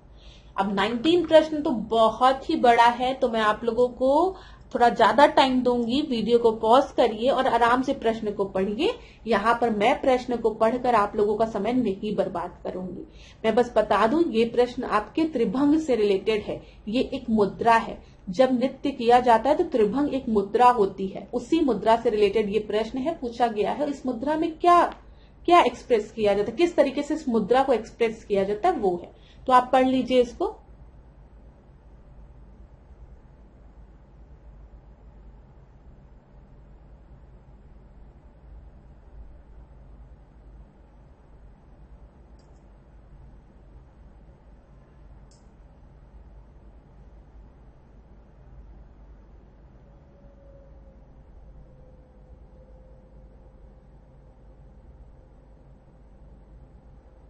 अब 19 प्रश्न तो बहुत ही बड़ा है, तो मैं आप लोगों को थोड़ा ज्यादा टाइम दूंगी। वीडियो को पॉज करिए और आराम से प्रश्न को पढ़िए। यहाँ पर मैं प्रश्न को पढ़कर आप लोगों का समय नहीं बर्बाद करूंगी। मैं बस बता दूं, ये प्रश्न आपके त्रिभंग से रिलेटेड है। ये एक मुद्रा है। जब नृत्य किया जाता है तो त्रिभंग एक मुद्रा होती है, उसी मुद्रा से रिलेटेड ये प्रश्न है, पूछा गया है। इस मुद्रा में क्या क्या एक्सप्रेस किया जाता है, किस तरीके से इस मुद्रा को एक्सप्रेस किया जाता है, वो है। तो आप पढ़ लीजिए इसको।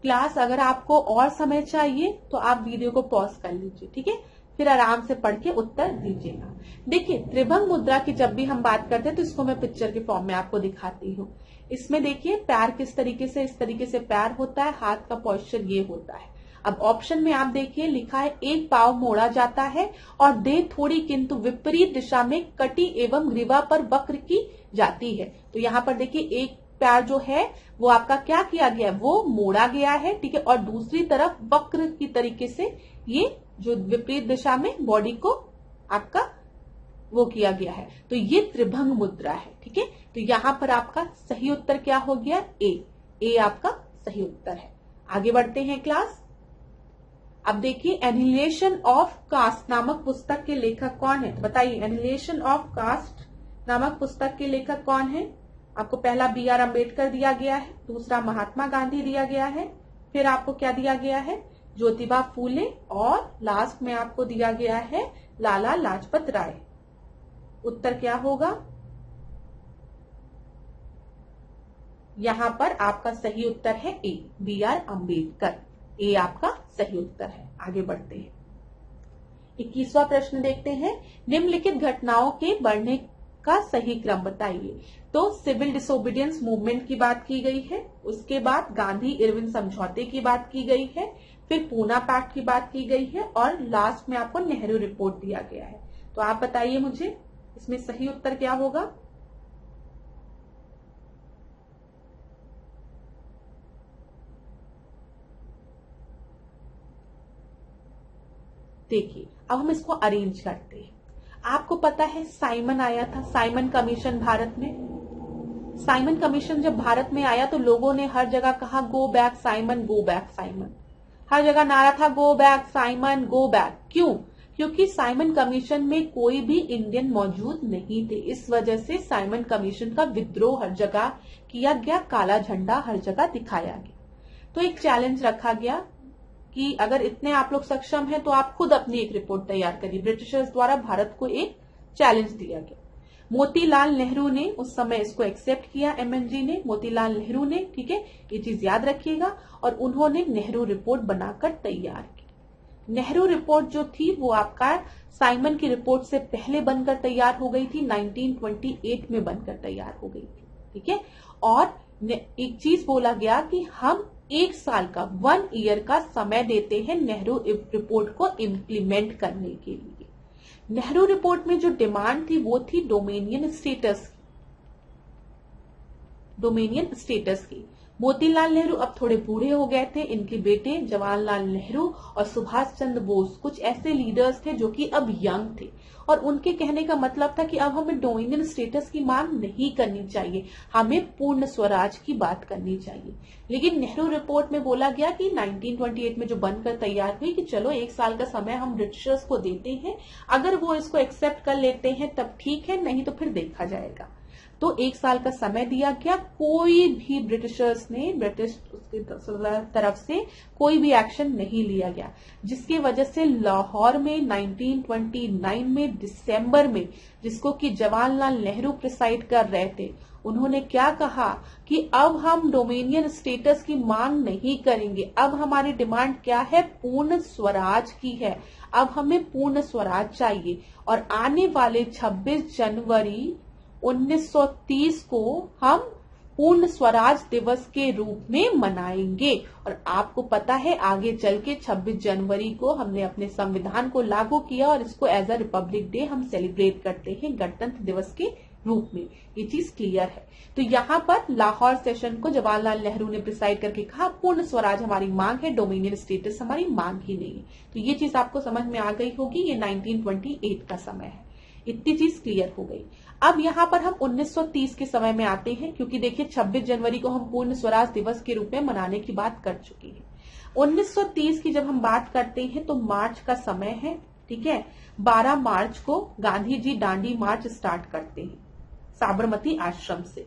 क्लास, अगर आपको और समय चाहिए तो आप वीडियो को पॉज कर लीजिए। ठीक है, फिर आराम से पढ़ के उत्तर दीजिएगा। देखिए, त्रिभंग मुद्रा की जब भी हम बात करते हैं तो इसको मैं पिक्चर के फॉर्म में आपको दिखाती हूँ। इसमें देखिए पैर किस तरीके से, इस तरीके से पैर होता है, हाथ का पोस्चर ये होता है। अब ऑप्शन में आप देखिए लिखा है एक पाव मोड़ा जाता है और देह थोड़ी किंतु विपरीत दिशा में कटी एवं ग्रीवा पर वक्र की जाती है। तो यहाँ पर देखिए एक पैर जो है वो आपका क्या किया गया है? वो मोड़ा गया है। ठीक है, और दूसरी तरफ वक्र की तरीके से ये जो विपरीत दिशा में बॉडी को आपका वो किया गया है। तो ये त्रिभंग मुद्रा है। ठीक है, तो यहाँ पर आपका सही उत्तर क्या हो गया? ए आपका सही उत्तर है। आगे बढ़ते हैं क्लास। अब देखिए, एनिहिलेशन ऑफ कास्ट नामक पुस्तक के लेखक कौन है? तो बताइए, एनिहिलेशन ऑफ कास्ट नामक पुस्तक के लेखक कौन है? आपको पहला BR अम्बेडकर दिया गया है, दूसरा महात्मा गांधी दिया गया है, फिर आपको क्या दिया गया है? ज्योतिबा फूले, और लास्ट में आपको दिया गया है लाला लाजपत राय। उत्तर क्या होगा? यहां पर आपका सही उत्तर है ए, BR अम्बेडकर। ए आपका सही उत्तर है। आगे बढ़ते हैं, 21वां प्रश्न देखते हैं। निम्नलिखित घटनाओं के बढ़ने का सही क्रम बताइए। तो सिविल डिसोबीडियंस मूवमेंट की बात की गई है, उसके बाद गांधी इरविन समझौते की बात की गई है, फिर पूना पैक्ट की बात की गई है, और लास्ट में आपको नेहरू रिपोर्ट दिया गया है। तो आप बताइए मुझे, इसमें सही उत्तर क्या होगा? देखिए, अब हम इसको अरेंज करते हैं। आपको पता है साइमन आया था, साइमन कमीशन भारत में। साइमन कमीशन जब भारत में आया तो लोगों ने हर जगह कहा go back Simon, go back Simon. हर जगह नारा था go back Simon, go back. क्यों? क्योंकि साइमन कमीशन में कोई भी इंडियन मौजूद नहीं थे। इस वजह से साइमन कमीशन का विद्रोह हर जगह किया गया, काला झंडा हर जगह दिखाया गया। तो एक चैलेंज रखा गया कि अगर इतने आप लोग सक्षम हैं तो आप खुद अपनी एक रिपोर्ट तैयार करिए। ब्रिटिशर्स द्वारा भारत को एक चैलेंज दिया गया। मोतीलाल नेहरू ने उस समय इसको एक्सेप्ट किया, MNG ने, मोतीलाल नेहरू ने, ठीक है, ये चीज याद रखिएगा। और उन्होंने नेहरू रिपोर्ट बनाकर तैयार की। नेहरू रिपोर्ट जो थी वो आपका साइमन की रिपोर्ट से पहले बनकर तैयार हो गई थी, 1928 में बनकर तैयार हो गई थी, ठीक है। और एक चीज बोला गया कि हम 1 साल का, 1 ईयर का समय देते हैं नेहरू रिपोर्ट को इम्प्लीमेंट करने के लिए। नेहरू रिपोर्ट में जो डिमांड थी वो थी डोमेनियन स्टेटस की। मोतीलाल नेहरू अब थोड़े बूढ़े हो गए थे, इनके बेटे जवाहरलाल नेहरू और सुभाष चंद्र बोस कुछ ऐसे लीडर्स थे जो कि अब यंग थे, और उनके कहने का मतलब था कि अब हमें डोमिनियन स्टेटस की मांग नहीं करनी चाहिए, हमें पूर्ण स्वराज की बात करनी चाहिए। लेकिन नेहरू रिपोर्ट में बोला गया कि 1928 में जो बनकर तैयार हुई कि चलो 1 साल का समय हम ब्रिटिशर्स को देते हैं, अगर वो इसको एक्सेप्ट कर लेते हैं तब ठीक है, नहीं तो फिर देखा जाएगा। तो 1 साल का समय दिया गया। कोई भी ब्रिटिशर्स ने, ब्रिटिश तरफ से कोई भी एक्शन नहीं लिया गया, जिसकी वजह से लाहौर में 1929 में दिसंबर में, जिसको कि जवाहरलाल नेहरू प्रिसाइड कर रहे थे, उन्होंने क्या कहा कि अब हम डोमेनियन स्टेटस की मांग नहीं करेंगे, अब हमारी डिमांड क्या है? पूर्ण स्वराज की है। अब हमें पूर्ण स्वराज चाहिए, और आने वाले 26 जनवरी 1930 को हम पूर्ण स्वराज दिवस के रूप में मनाएंगे। और आपको पता है आगे चल के 26 जनवरी को हमने अपने संविधान को लागू किया, और इसको एज अ रिपब्लिक डे हम सेलिब्रेट करते हैं, गणतंत्र दिवस के रूप में। ये चीज क्लियर है। तो यहाँ पर लाहौर सेशन को जवाहरलाल नेहरू ने प्रिसाइड करके कहा पूर्ण स्वराज हमारी मांग है, डोमिनियन स्टेटस हमारी मांग ही नहीं है। तो ये चीज आपको समझ में आ गई होगी, ये 1928 का समय है। इतनी चीज क्लियर हो गई। अब यहाँ पर हम 1930 के समय में आते हैं, क्योंकि देखिए 26 जनवरी को हम पूर्ण स्वराज दिवस के रूप में मनाने की बात कर चुके हैं। 1930 की जब हम बात करते हैं तो मार्च का समय है, ठीक है। 12 मार्च को गांधी जी दांडी मार्च स्टार्ट करते हैं साबरमती आश्रम से,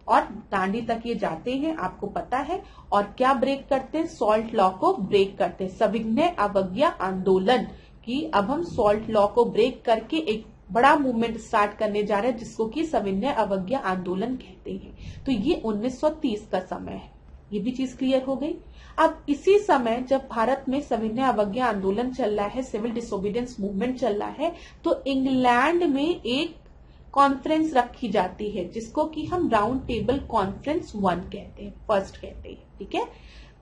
और दांडी तक ये जाते हैं, आपको पता है। और क्या ब्रेक करते हैं? सॉल्ट लॉ को ब्रेक करते हैं, सविनय अवज्ञा आंदोलन की। अब हम सॉल्ट लॉ को ब्रेक करके एक बड़ा मूवमेंट स्टार्ट करने जा रहे हैं, जिसको कि सविनय अवज्ञा आंदोलन कहते हैं। तो ये 1930 का समय है, ये भी चीज क्लियर हो गई। अब इसी समय जब भारत में सविनय अवज्ञा आंदोलन चल रहा है, सिविल डिसोबीडियंस मूवमेंट चल रहा है, तो इंग्लैंड में एक कॉन्फ्रेंस रखी जाती है, जिसको कि हम राउंड टेबल कॉन्फ्रेंस 1 कहते हैं, फर्स्ट कहते हैं, ठीक है।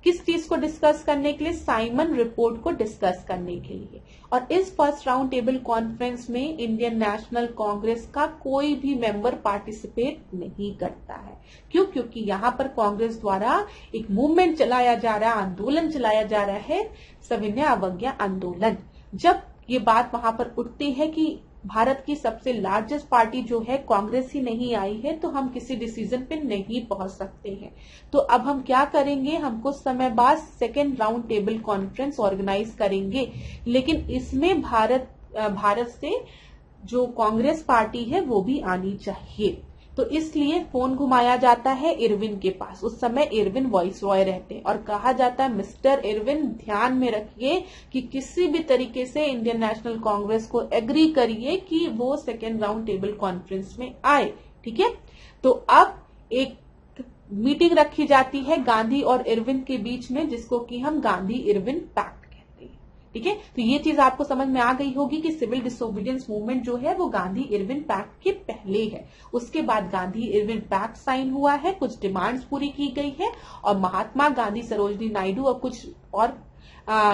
किस चीज को डिस्कस करने के लिए? साइमन रिपोर्ट को डिस्कस करने के लिए। और इस फर्स्ट राउंड टेबल कॉन्फ्रेंस में इंडियन नेशनल कांग्रेस का कोई भी मेंबर पार्टिसिपेट नहीं करता है। क्यों? क्योंकि यहाँ पर कांग्रेस द्वारा एक मूवमेंट चलाया जा रहा है, आंदोलन चलाया जा रहा है, सविनय अवज्ञा आंदोलन। जब ये बात वहां पर उठती है कि भारत की सबसे लार्जेस्ट पार्टी जो है कांग्रेस ही नहीं आई है, तो हम किसी डिसीजन पे नहीं पहुंच सकते हैं। तो अब हम क्या करेंगे, हम कुछ समय बाद second round table conference organise करेंगे, लेकिन इसमें भारत से जो कांग्रेस पार्टी है वो भी आनी चाहिए। तो इसलिए फोन घुमाया जाता है इरविन के पास। उस समय इरविन वॉइस रॉय रहते हैं और कहा जाता है मिस्टर इरविन ध्यान में रखिए कि किसी भी तरीके से इंडियन नेशनल कांग्रेस को एग्री करिए कि वो सेकेंड राउंड टेबल कॉन्फ्रेंस में आए। ठीक है, तो अब एक मीटिंग रखी जाती है गांधी और इरविन के बीच में, जिसको कि हम गांधी इरविन पैक्ट कहते हैं। ठीक है, तो ये चीज आपको समझ में आ गई होगी कि सिविल डिसोबीडियंस मूवमेंट जो है वो गांधी इरविन पैक्ट के पहले है। उसके बाद गांधी इरविन पैक्ट साइन हुआ है, कुछ डिमांड्स पूरी की गई है और महात्मा गांधी, सरोजनी नायडू और कुछ और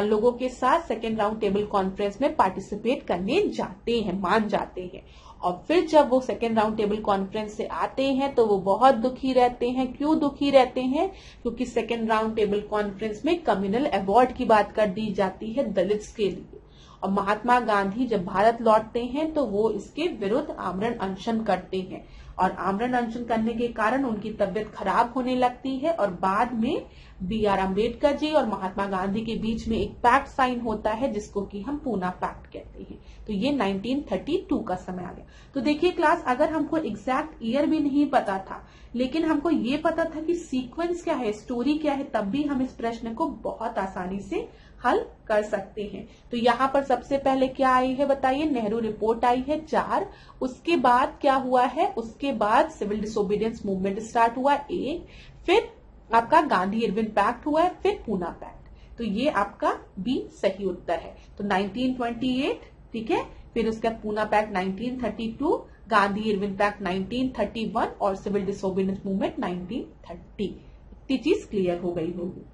लोगों के साथ सेकेंड राउंड टेबल कॉन्फ्रेंस में पार्टिसिपेट करने जाते हैं, मान जाते हैं। और फिर जब वो सेकेंड राउंड टेबल कॉन्फ्रेंस से आते हैं तो वो बहुत दुखी रहते हैं। क्यों दुखी रहते हैं? क्योंकि सेकेंड राउंड टेबल कॉन्फ्रेंस में कम्युनल अवार्ड की बात कर दी जाती है दलित्स के लिए। और महात्मा गांधी जब भारत लौटते हैं तो वो इसके विरुद्ध आमरण अनशन करते हैं और आमरण अनशन करने के कारण उनकी तबियत खराब होने लगती है और बाद में B.R. अम्बेडकर जी और महात्मा गांधी के बीच में एक पैक्ट साइन होता है जिसको कि हम पूना पैक्ट कहते हैं। तो ये 1932 का समय आ गया। तो देखिए क्लास, अगर हमको एग्जैक्ट ईयर भी नहीं पता था लेकिन हमको ये पता था कि सीक्वेंस क्या है, स्टोरी क्या है, तब भी हम इस प्रश्न को बहुत आसानी से हल कर सकते हैं। तो यहाँ पर सबसे पहले क्या आई है बताइए, नेहरू रिपोर्ट आई है 4। उसके बाद क्या हुआ है, उसके बाद सिविल डिसोबीडियंस मूवमेंट स्टार्ट हुआ 1, फिर आपका गांधी इरविन पैक्ट हुआ है, फिर पूना पैक्ट। तो ये आपका बी सही उत्तर है। तो 1928, ठीक है, फिर उसका पूना पैक्ट 1932, गांधी इरविन पैक्ट 1931 और सिविल डिसोबीडियंस मूवमेंट 1930। इतनी चीज क्लियर हो गई होगी।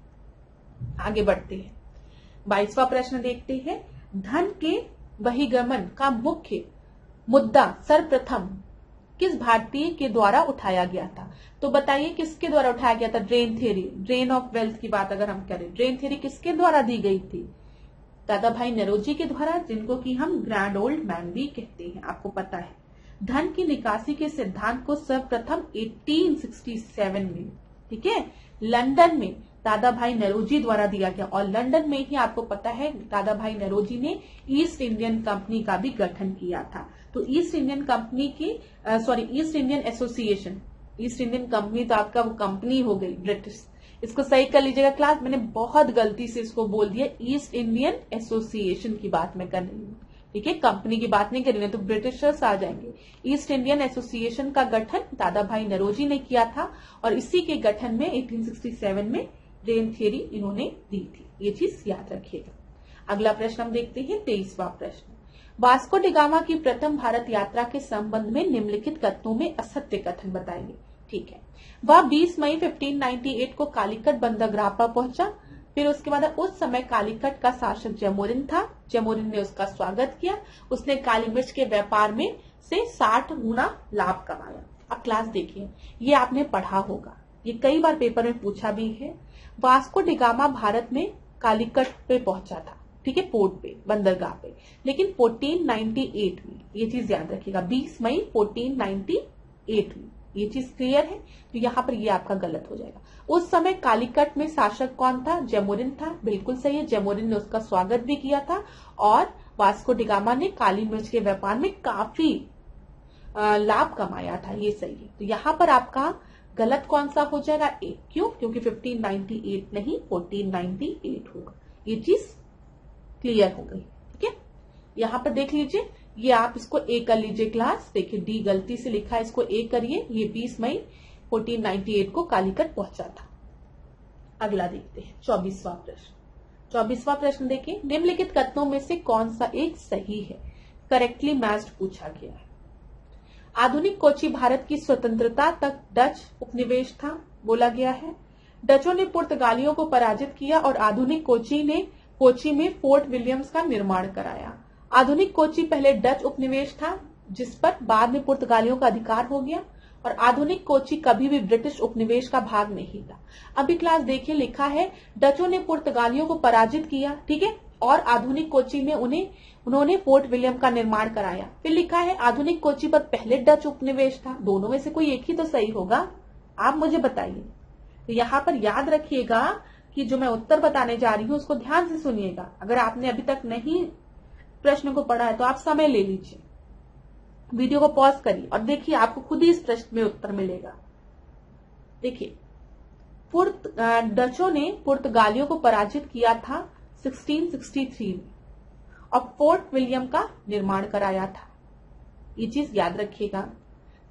आगे बढ़ते हैं, 22वां प्रश्न देखते हैं। धन के बहिर्गमन का मुख्य मुद्दा सर्वप्रथम किस भारतीय के द्वारा उठाया गया था? तो बताइए किसके द्वारा उठाया गया था? Drain theory, drain of wealth की बात अगर हम करें, ड्रेन थ्योरी किसके द्वारा दी गई थी? दादा भाई नौरोजी के द्वारा, जिनको कि हम ग्रैंड ओल्ड मैन भी कहते हैं, आपको पता है। धन की निकासी के सिद्धांत को सर्वप्रथम 1867 में, ठीक है, लंदन में दादा भाई नौरोजी द्वारा दिया गया। और लंदन में ही आपको पता है दादा भाई नौरोजी ने ईस्ट इंडियन कंपनी का भी गठन किया था। तो ईस्ट इंडियन कंपनी की east Indian association, east Indian company तो आपका वो कंपनी हो गई ब्रिटिश, इसको सही कर लीजिएगा क्लास, मैंने बहुत गलती से इसको बोल दिया, ईस्ट इंडियन एसोसिएशन की बात मैं कर रही हूँ, ठीक है, कंपनी की बात नहीं कर रही है तो ब्रिटिशर्स आ जाएंगे। ईस्ट इंडियन एसोसिएशन का गठन दादा भाई नौरोजी ने किया था और इसी के गठन में 1867 में ड्रेन थ्योरी इन्होंने दी थी। ये चीज याद रखिएगा। अगला प्रश्न हम देखते हैं, 23वां प्रश्न। वास्को डी गामा की प्रथम भारत यात्रा के संबंध में निम्नलिखित कथनों में असत्य कथन बताइए। ठीक है, वह 20 मई 1598 को कालीकट बंदरगाह पर पहुंचा। फिर उसके बाद उस समय कालीकट का शासक जमोरिन था। जमोरिन ने उसका स्वागत किया। उसने काली मिर्च के व्यापार में से 60 गुना लाभ कमाया। अब क्लास देखिए, ये आपने पढ़ा होगा, ये कई बार पेपर में पूछा भी है। वास्को डी गामा भारत में कालीकट पे पहुंचा था, ठीक है, पोर्ट पे, बंदरगाह पे, लेकिन 1498 में, ये चीज याद रखिएगा, 20 मई 1498 में, ये चीज क्लियर है। तो यहाँ पर ये आपका गलत हो जाएगा। उस समय कालीकट में शासक कौन था? जमोरिन था, बिल्कुल सही है। जमोरिन ने उसका स्वागत भी किया था और वास्को डी गामा ने काली मिर्च के व्यापार में काफी लाभ कमाया था, ये सही है। तो यहाँ पर आपका गलत कौन सा हो जाएगा? ए। क्यों? क्योंकि 1598 नहीं 1498 होगा। ये चीज क्लियर हो गई, ठीक है। यहाँ पर देख लीजिए, ये आप इसको ए कर लीजिए क्लास। देखिए डी गलती से लिखा है, इसको ए करिए। ये 20 मई 1498 को कालीकट पहुंचा था। अगला देखते हैं, 24वां प्रश्न। 24वां प्रश्न देखिए, निम्नलिखित कथनों में से कौन सा एक सही है? करेक्टली मैच्ड पूछा गया है। आधुनिक कोची भारत की स्वतंत्रता तक डच उपनिवेश था, बोला गया है। डचों ने पुर्तगालियों को पराजित किया और आधुनिक कोची में फोर्ट विलियम्स का निर्माण कराया। आधुनिक कोची पहले डच उपनिवेश था जिस पर बाद में पुर्तगालियों का अधिकार हो गया और आधुनिक कोची कभी भी ब्रिटिश उपनिवेश का भाग नहीं था। अभी क्लास देखिए, लिखा है डचों ने पुर्तगालियों को पराजित किया, ठीक है, और आधुनिक कोची में उन्होंने फोर्ट विलियम का निर्माण कराया। फिर लिखा है आधुनिक कोची पर पहले डच उपनिवेश था। दोनों में से कोई एक ही तो सही होगा, आप मुझे बताइए। तो यहाँ पर याद रखिएगा कि जो मैं उत्तर बताने जा रही हूँ उसको ध्यान से सुनिएगा। अगर आपने अभी तक नहीं प्रश्न को पढ़ा है तो आप समय ले लीजिए, वीडियो को पॉज करिए और देखिए, आपको खुद ही इस प्रश्न में उत्तर मिलेगा। देखिए, डचों ने पुर्तगालियों को पराजित किया था 1663 में और फोर्ट विलियम का निर्माण कराया था। ये चीज याद रखिएगा।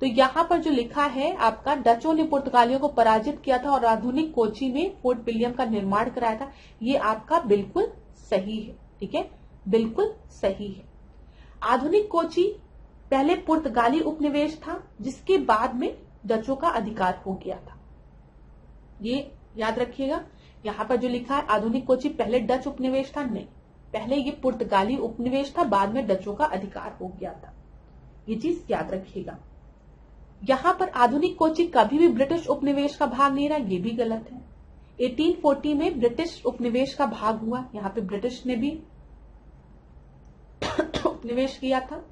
तो यहाँ पर जो लिखा है आपका, डचों ने पुर्तगालियों को पराजित किया था और आधुनिक कोची में फोर्ट विलियम का निर्माण कराया था, ये आपका बिल्कुल सही है। ठीक है, बिल्कुल सही है। आधुनिक कोची पहले पुर्तगाली उपनिवेश था जिसके बाद में डचों का अधिकार हो गया था। ये याद रखिएगा। यहाँ पर जो लिखा है आधुनिक कोची पहले डच उपनिवेश था, नहीं, पहले ये पुर्तगाली उपनिवेश था, बाद में डचों का अधिकार हो गया था। ये चीज याद रखिएगा। यहाँ पर आधुनिक कोची कभी भी ब्रिटिश उपनिवेश का भाग नहीं रहा, ये भी गलत है। 1840 में ब्रिटिश उपनिवेश का भाग हुआ, यहाँ पे ब्रिटिश ने भी उपनिवेश किया था,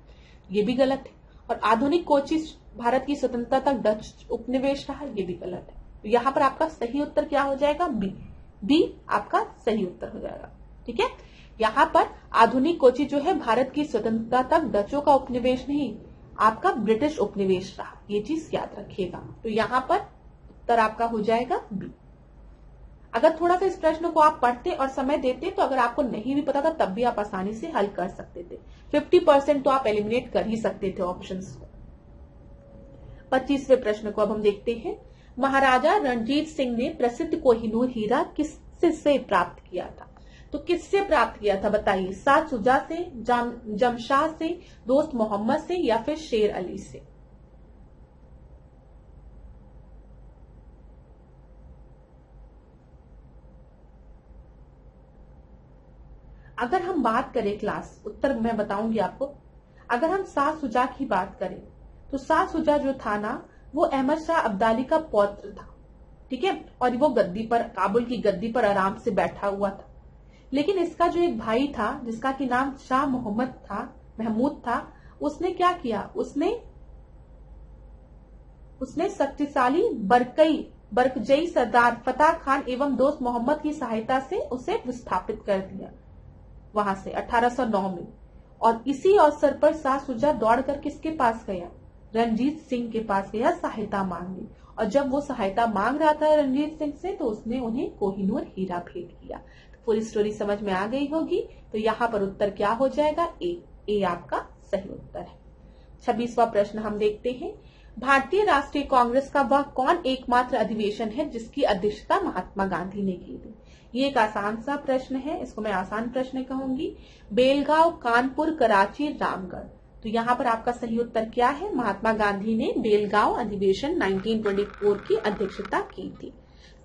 ये भी गलत है। और आधुनिक कोची भारत की स्वतंत्रता तक डच उपनिवेश रहा, ये भी गलत है। तो यहाँ पर आपका सही उत्तर क्या हो जाएगा? बी आपका सही उत्तर हो जाएगा। ठीक है, यहाँ पर आधुनिक कोची जो है भारत की स्वतंत्रता तक डचों का उपनिवेश नहीं, आपका ब्रिटिश उपनिवेश रहा, ये चीज याद रखिएगा। तो यहाँ पर उत्तर आपका हो जाएगा बी। अगर थोड़ा सा इस प्रश्न को आप पढ़ते और समय देते तो अगर आपको नहीं भी पता था तब भी आप आसानी से हल कर सकते थे। 50% तो आप एलिमिनेट कर ही सकते थे ऑप्शंस को। 25वें प्रश्न को अब हम देखते हैं। महाराजा रणजीत सिंह ने प्रसिद्ध कोहिनूर हीरा किससे प्राप्त किया था? तो किससे प्राप्त किया था बताइए? साद शुजा से, जमशाह से, दोस्त मोहम्मद से या फिर शेर अली से? अगर हम बात करें क्लास, उत्तर मैं बताऊंगी आपको। अगर हम साद शुजा की बात करें तो साद शुजा जो था ना, वो अहमद शाह अब्दाली का पौत्र था। ठीक है, और वो गद्दी पर, काबुल की गद्दी पर आराम से बैठा हुआ था। लेकिन इसका जो एक भाई था जिसका की नाम शाह महमूद था, उसने क्या किया? उसने शक्तिशाली बरकजई सरदार फतेह खान एवं दोस्त मोहम्मद की सहायता से उसे विस्थापित कर दिया वहां से 1809 में। और इसी अवसर पर शाह शुजा दौड़कर किसके पास गया? रणजीत सिंह के पास गया सहायता मांगने। और जब वो सहायता मांग रहा था रणजीत सिंह से तो उसने उन्हें कोहिनूर हीरा भेंट किया। तो पूरी स्टोरी समझ में आ गई होगी। तो यहाँ पर उत्तर क्या हो जाएगा? ए आपका सही उत्तर है। 26वां प्रश्न हम देखते हैं। भारतीय राष्ट्रीय कांग्रेस का वह कौन एकमात्र अधिवेशन है जिसकी अध्यक्षता महात्मा गांधी ने की थी? ये एक आसान सा प्रश्न है, इसको मैं आसान प्रश्न कहूंगी। बेलगांव, कानपुर, कराची, रामगढ़। तो यहाँ पर आपका सही उत्तर क्या है? महात्मा गांधी ने बेलगांव अधिवेशन 1924 की अध्यक्षता की थी।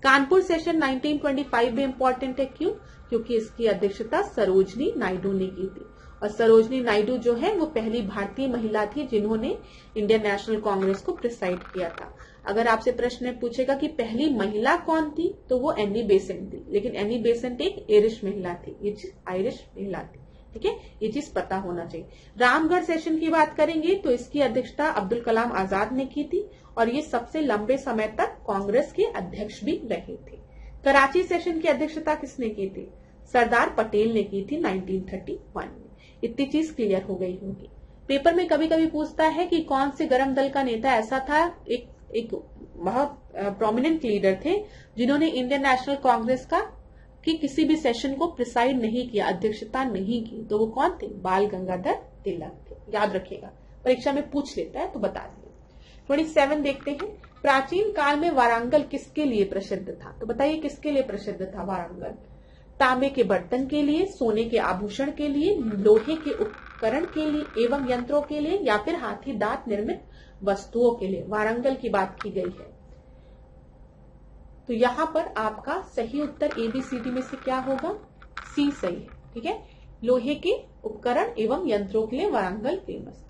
कानपुर सेशन 1925 में इंपॉर्टेंट है, क्यों? क्योंकि इसकी अध्यक्षता सरोजनी नायडू ने की थी। और सरोजनी नायडू जो है वो पहली भारतीय महिला थी जिन्होंने इंडियन नेशनल कांग्रेस को प्रिसाइड किया था। अगर आपसे प्रश्न पूछेगा कि पहली महिला कौन थी तो वो एनी बेसेंट थी, लेकिन एनी बेसेंट एक आयरिश महिला थी, ये आयरिश महिला थी। ठीक है, ये चीज पता होना चाहिए। रामगढ़ सेशन की बात करेंगे तो इसकी अध्यक्षता अब्दुल कलाम आजाद ने की थी और ये सबसे लंबे समय तक कांग्रेस के अध्यक्ष भी रहे थे। कराची सेशन की अध्यक्षता किसने की थी? सरदार पटेल ने की थी 1931 में। इतनी चीज क्लियर हो गई होगी। पेपर में कभी कभी पूछता है कि कौन से गरम दल का नेता ऐसा था, एक बहुत प्रोमिनेंट लीडर थे जिन्होंने इंडियन नेशनल कांग्रेस का कि किसी भी सेशन को प्रिसाइड नहीं किया, अध्यक्षता नहीं की, तो वो कौन थे? बाल गंगाधर तिलक थे। याद रखिएगा, परीक्षा में पूछ लेता है तो बता दिए। 27 देखते हैं। प्राचीन काल में वारंगल किसके लिए प्रसिद्ध था? तो बताइए किसके लिए प्रसिद्ध था वारंगल? तांबे के बर्तन के लिए, सोने के आभूषण के लिए, लोहे के उपकरण के लिए एवं यंत्रों के लिए, या फिर हाथी दांत निर्मित वस्तुओं के लिए वारंगल की बात की गई है। तो यहाँ पर आपका सही उत्तर ABCD में से क्या होगा? सी सही है। ठीक है, लोहे के उपकरण एवं यंत्रों के लिए वारंगल फेमस।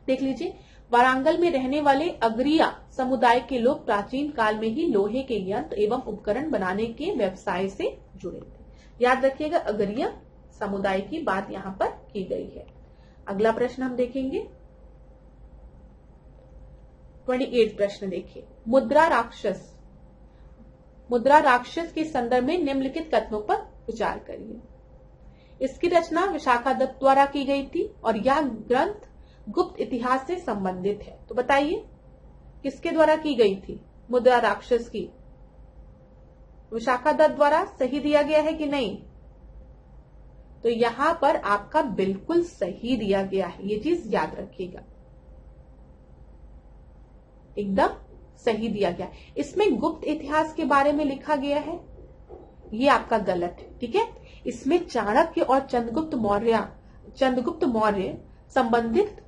देख लीजिए, वारंगल में रहने वाले अगरिया समुदाय के लोग प्राचीन काल में ही लोहे के यंत्र एवं उपकरण बनाने के व्यवसाय से जुड़े थे। याद रखिएगा, अगरिया समुदाय की बात यहाँ पर की गई है। अगला प्रश्न हम देखेंगे 28 प्रश्न देखिए, मुद्रा राक्षस के संदर्भ में निम्नलिखित कथनों पर विचार करिए। इसकी रचना विशाखा दत्त द्वारा की गई थी और यह ग्रंथ गुप्त इतिहास से संबंधित है। तो बताइए किसके द्वारा की गई थी मुद्रा राक्षस की? विशाखा दत्त द्वारा सही दिया गया है कि नहीं? तो यहां पर आपका बिल्कुल सही दिया गया है, ये चीज याद रखिएगा, एकदम सही दिया गया। इसमें गुप्त इतिहास के बारे में लिखा गया है, ये आपका गलत है, ठीक है। इसमें चाणक्य और चंद्रगुप्त मौर्य संबंधित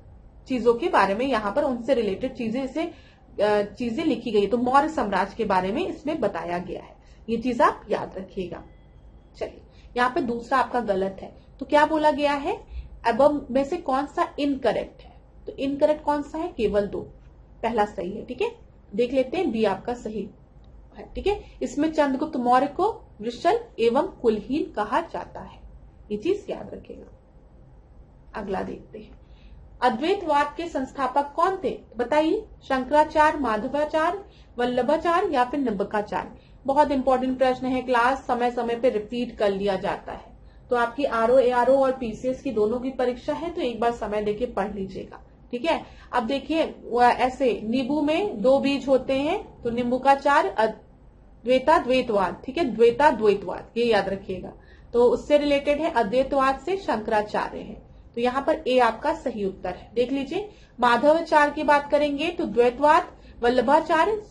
चीजों के बारे में, यहां पर उनसे रिलेटेड चीजें लिखी गई, तो मौर्य साम्राज्य के बारे में इसमें बताया गया है, ये चीज आप याद रखिएगा। चलिए, यहाँ पे दूसरा आपका गलत है। तो क्या बोला गया है, अब में से कौन सा इनकरेक्ट है? तो इनकरेक्ट कौन सा है? केवल 2, पहला सही है, ठीक है। देख लेते हैं, बी आपका सही है, ठीक है। इसमें चंद्रगुप्त मौर्य को वृषल एवं कुलहीन कहा जाता है, ये चीज याद रखेगा। अगला देखते हैं, अद्वैतवाद के संस्थापक कौन थे? बताइए, शंकराचार्य, माधवाचार्य, वल्लभाचार्य या फिर निम्बकाचार्य? बहुत इंपॉर्टेंट प्रश्न है, क्लास समय समय पे रिपीट कर लिया जाता है। तो आपकी आरओ, एआरओ और पीसीएस की दोनों की परीक्षा है, तो एक बार समय देके पढ़ लीजिएगा, ठीक है। अब देखिए, ऐसे नींबू में 2 बीज होते हैं, तो निम्बुकाचार्य, द्वैतवाद, ठीक है, द्वैतवाद, ये याद रखिएगा। तो उससे रिलेटेड है, अद्वैतवाद से शंकराचार्य है, तो यहाँ पर ए आपका सही उत्तर है। देख लीजिए, माधवाचार्य की बात करेंगे तो द्वैतवाद, वल्लभाचार्य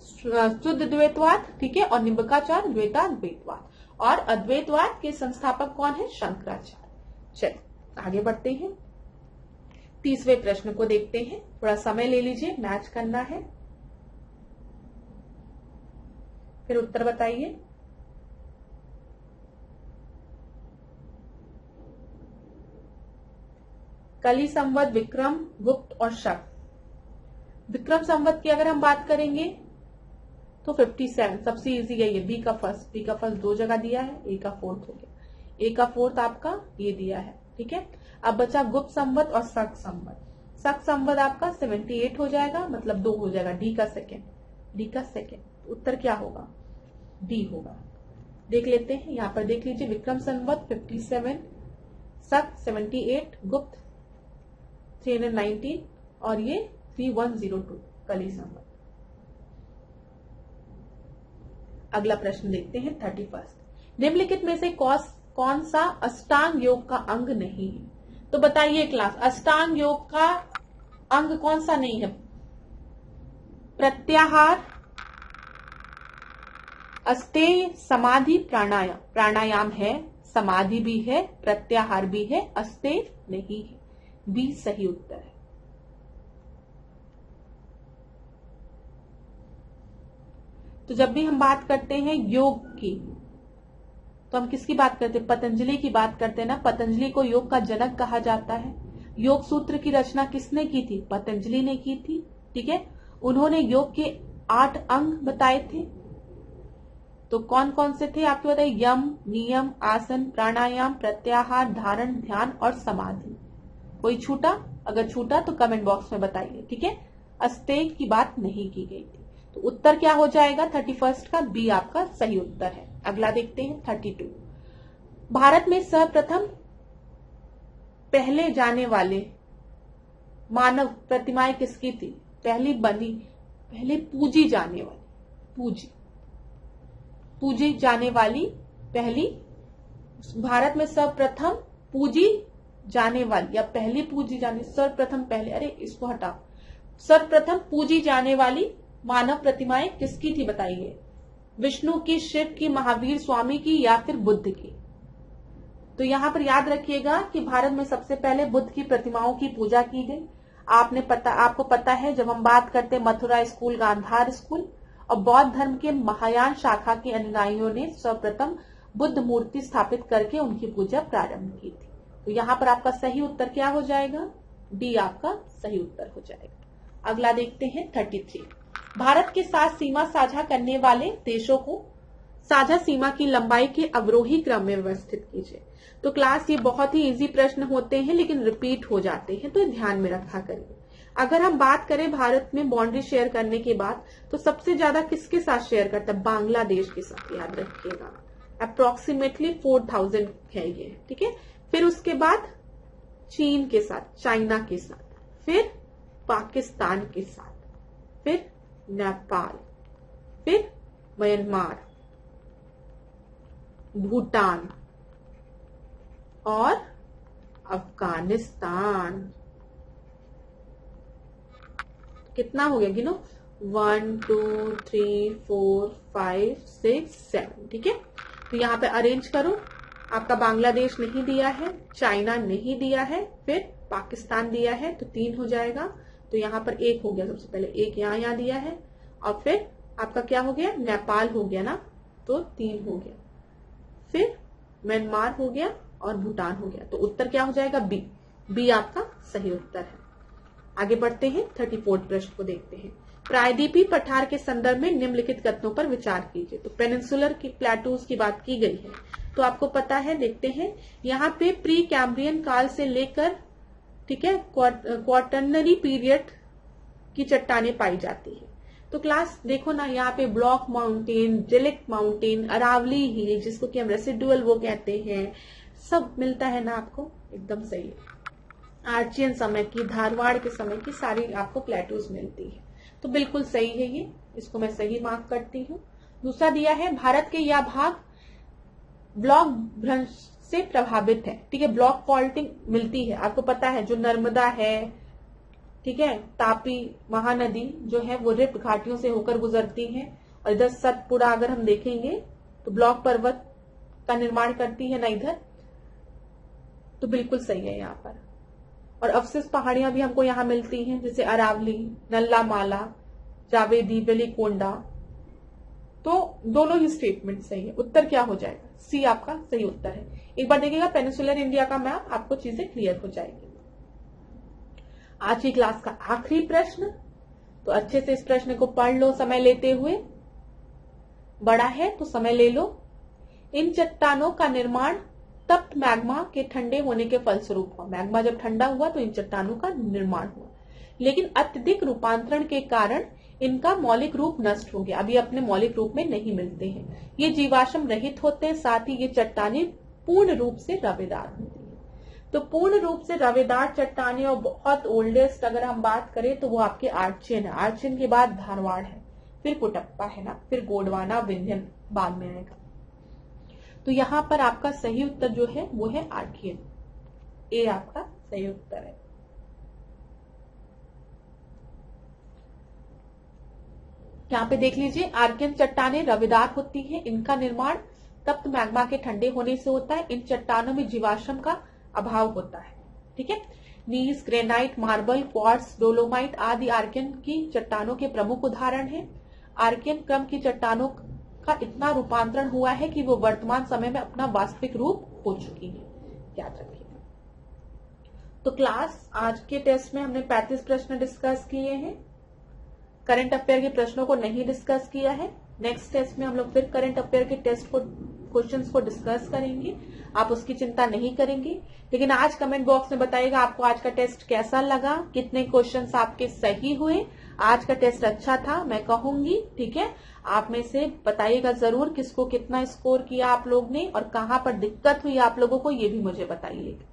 शुद्ध द्वैतवाद, ठीक है, और निम्बकाचार्य द्वैतवाद, और अद्वैतवाद के संस्थापक कौन है? शंकराचार्य। चलिए आगे बढ़ते हैं, 30वें प्रश्न को देखते हैं। थोड़ा समय ले लीजिए, मैच करना है, फिर उत्तर बताइए। कली संवत, विक्रम, गुप्त और शक। विक्रम संवत की अगर हम बात करेंगे तो 57 सबसे इजी है ये, बी का फर्स्ट 2 जगह दिया है, ए का फोर्थ हो गया, ए का फोर्थ आपका ये दिया है, ठीक है। अब बचा गुप्त संवत और शक संवत आपका 78 हो जाएगा, मतलब 2 हो जाएगा, डी का सेकेंड। उत्तर क्या होगा? डी होगा। देख लेते हैं, यहाँ पर देख लीजिए, विक्रम संवत 57, शक 78, गुप्त 319 और ये 3102 कली संवत। अगला प्रश्न देखते हैं 31, निम्नलिखित में से कौन सा अष्टांग योग का अंग नहीं है? तो बताइए क्लास, अष्टांग योग का अंग कौन सा नहीं है? प्रत्याहार, अस्तेय, समाधि, प्राणायाम है, समाधि भी है, प्रत्याहार भी है, अस्तेय नहीं है, बी सही उत्तर है। तो जब भी हम बात करते हैं योग की, तो हम किसकी बात करते हैं? पतंजलि की बात करते हैं ना। पतंजलि को योग का जनक कहा जाता है। योग सूत्र की रचना किसने की थी? पतंजलि ने की थी, ठीक है। उन्होंने योग के 8 अंग बताए थे, तो कौन कौन से थे आपको बताइए? यम, नियम, आसन, प्राणायाम, प्रत्याहार, धारण, ध्यान और समाधि। कोई छूटा? अगर छूटा तो कमेंट बॉक्स में बताइए, ठीक है। अस्तेय की बात नहीं की गई थी, तो उत्तर क्या हो जाएगा 31 का? बी आपका सही उत्तर है। अगला देखते हैं 32, भारत में सर्वप्रथम पहले जाने वाले मानव प्रतिमाएं किसकी थी? पहले पूजी जाने वाली पहली, भारत में सर्वप्रथम पूजी जाने वाली या पहली पूजी जाने, सर्वप्रथम पहले, अरे इसको हटाओ, सर्वप्रथम पूजी जाने वाली मानव प्रतिमाएं किसकी थी बताइए? विष्णु की, शिव की, महावीर स्वामी की या फिर बुद्ध की? तो यहां पर याद रखिएगा कि भारत में सबसे पहले बुद्ध की प्रतिमाओं की पूजा की गई। आपको पता है, जब हम बात करते हैं मथुरा स्कूल, गांधार स्कूल और बौद्ध धर्म के महायान शाखा के अनुयायियों ने सर्वप्रथम बुद्ध मूर्ति स्थापित करके उनकी पूजा प्रारंभ की थी। तो यहाँ पर आपका सही उत्तर क्या हो जाएगा? डी आपका सही उत्तर हो जाएगा। अगला देखते हैं 33, भारत के साथ सीमा साझा करने वाले देशों को साझा सीमा की लंबाई के अवरोही क्रम में व्यवस्थित कीजिए। तो क्लास ये बहुत ही इजी प्रश्न होते हैं लेकिन रिपीट हो जाते हैं, तो ध्यान में रखा करिए। अगर हम बात करें भारत में बाउंड्री शेयर करने के बाद, तो सबसे ज्यादा किसके साथ शेयर करता है? बांग्लादेश के साथ, याद रखिएगा। अप्रोक्सीमेटली 4000 है ये, ठीक है। फिर उसके बाद चीन के साथ, चाइना के साथ, फिर पाकिस्तान के साथ, फिर नेपाल, फिर म्यांमार, भूटान और अफगानिस्तान। कितना हो गया गिनो? 1 2 3 4 5 6 7, ठीक है। तो यहाँ पे अरेंज करो। आपका बांग्लादेश नहीं दिया है, चाइना नहीं दिया है, फिर पाकिस्तान दिया है, तो 3 हो जाएगा। तो यहाँ पर 1 हो गया, सबसे पहले 1 यहाँ दिया है, और फिर आपका क्या हो गया? नेपाल हो गया ना, तो 3 हो गया। फिर म्यांमार हो गया और भूटान हो गया, तो उत्तर क्या हो जाएगा? बी। बी आपका सही उत्तर है। आगे बढ़ते हैं, 34 प्रश्न को देखते हैं। प्रायद्वीपीय पठार के संदर्भ में निम्नलिखित कथनों पर विचार कीजिए। तो पेनिनसुलर की प्लेटूज की बात की गई है, तो आपको पता है, देखते हैं। यहाँ पे प्री कैम्ब्रियन काल से लेकर, ठीक है, क्वार्टरनरी पीरियड की चट्टानें पाई जाती है। तो क्लास देखो ना, यहाँ पे ब्लॉक माउंटेन, जेलिक माउंटेन, अरावली हिल, जिसको कि हम रेसिडुअल वो कहते हैं, सब मिलता है ना आपको, एकदम सही है। आर्चियन समय की, धारवाड़ के समय की सारी आपको प्लेटूज मिलती है, तो बिल्कुल सही है ये, इसको मैं सही मार्क करती हूँ। दूसरा दिया है, भारत के यह भाग ब्लॉक भ्रंश से प्रभावित है, ठीक है। ब्लॉक फॉल्टिंग मिलती है, आपको पता है, जो नर्मदा है, ठीक है, तापी महानदी जो है वो रिफ्ट घाटियों से होकर गुजरती है, और इधर सतपुड़ा अगर हम देखेंगे तो ब्लॉक पर्वत का निर्माण करती है ना इधर, तो बिल्कुल सही है यहाँ पर। और अवशिष्ट पहाड़ियां भी हमको यहाँ मिलती हैं, जैसे अरावली, नल्ला माला, जावेदी, वेलिकोंडा, तो दोनों ही स्टेटमेंट सही है। उत्तर क्या हो जाएगा? सी आपका सही उत्तर है। एक बार देखिएगा पेनिनसुलर इंडिया का मैप, आपको चीजें क्लियर हो जाएगी। आज की क्लास का आखिरी प्रश्न, तो अच्छे से इस प्रश्न को पढ़ लो समय लेते हुए, बड़ा है तो समय ले लो। इन चट्टानों का निर्माण तप्त मैग्मा के ठंडे होने के फलस्वरूप हुआ। मैग्मा जब ठंडा हुआ तो इन चट्टानों का निर्माण हुआ, लेकिन अत्यधिक रूपांतरण के कारण इनका मौलिक रूप नष्ट हो गया, अभी अपने मौलिक रूप में नहीं मिलते हैं। ये जीवाश्म रहित होते हैं, साथ ही ये चट्टानें पूर्ण रूप से रवेदार होती है। तो पूर्ण रूप से रवेदार चट्टानें और बहुत ओल्डेस्ट अगर हम बात करें तो वो आपके आर्चियन है। आर्चियन के बाद धारवाड़ है, फिर कुटप्पा है ना, फिर गोंडवाना, विंध्यन बाद में आएगा। तो यहाँ पर आपका सही उत्तर जो है वो है आर्कियन, ए आपका सही उत्तर है। यहाँ पे देख लीजिए, आर्कियन चट्टानें रवेदार होती हैं, इनका निर्माण तप्त मैग्मा के ठंडे होने से होता है। इन चट्टानों में जीवाश्म का अभाव होता है, ठीक है। नीस, ग्रेनाइट, मार्बल, क्वार्ट्ज, डोलोमाइट आदि आर्कियन की चट्टानों के प्रमुख उदाहरण हैं। आर्कियन क्रम की चट्टानों का इतना रूपांतरण हुआ है कि वो वर्तमान समय में अपना वास्तविक रूप हो चुकी है, याद रखिएगा। तो क्लास आज के टेस्ट में हमने 35 प्रश्न डिस्कस किए हैं। करंट अफेयर के प्रश्नों को नहीं डिस्कस किया है। नेक्स्ट टेस्ट में हम लोग फिर करंट अफेयर के टेस्ट को, क्वेश्चंस को डिस्कस करेंगे, आप उसकी चिंता नहीं करेंगे। लेकिन आज कमेंट बॉक्स में बताइएगा आपको आज का टेस्ट कैसा लगा, कितने क्वेश्चंस आपके सही हुए। आज का टेस्ट अच्छा था मैं कहूंगी, ठीक है। आप में से बताइएगा जरूर किसको कितना स्कोर किया आप लोग ने, और कहाँ पर दिक्कत हुई आप लोगों को, ये भी मुझे बताइएगा।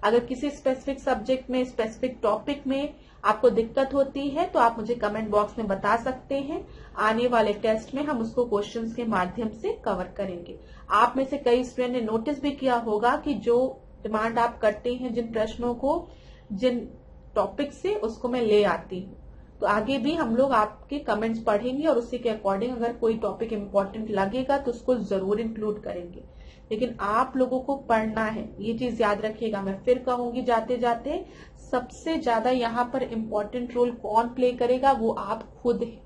अगर किसी स्पेसिफिक सब्जेक्ट में, स्पेसिफिक टॉपिक में आपको दिक्कत होती है तो आप मुझे कमेंट बॉक्स में बता सकते हैं। आने वाले टेस्ट में हम उसको क्वेश्चंस के माध्यम से कवर करेंगे। आप में से कई स्टूडेंट ने नोटिस भी किया होगा कि जो डिमांड आप करते हैं, जिन प्रश्नों को, जिन टॉपिक से, उसको मैं ले आती हूँ। तो आगे भी हम लोग आपके कमेंट्स पढ़ेंगे और उसी के अकॉर्डिंग अगर कोई टॉपिक इम्पोर्टेंट लगेगा तो उसको जरूर इंक्लूड करेंगे। लेकिन आप लोगों को पढ़ना है, ये चीज याद रखिएगा। मैं फिर कहूंगी जाते जाते, सबसे ज्यादा यहाँ पर इम्पोर्टेंट रोल कौन प्ले करेगा, वो आप खुद है।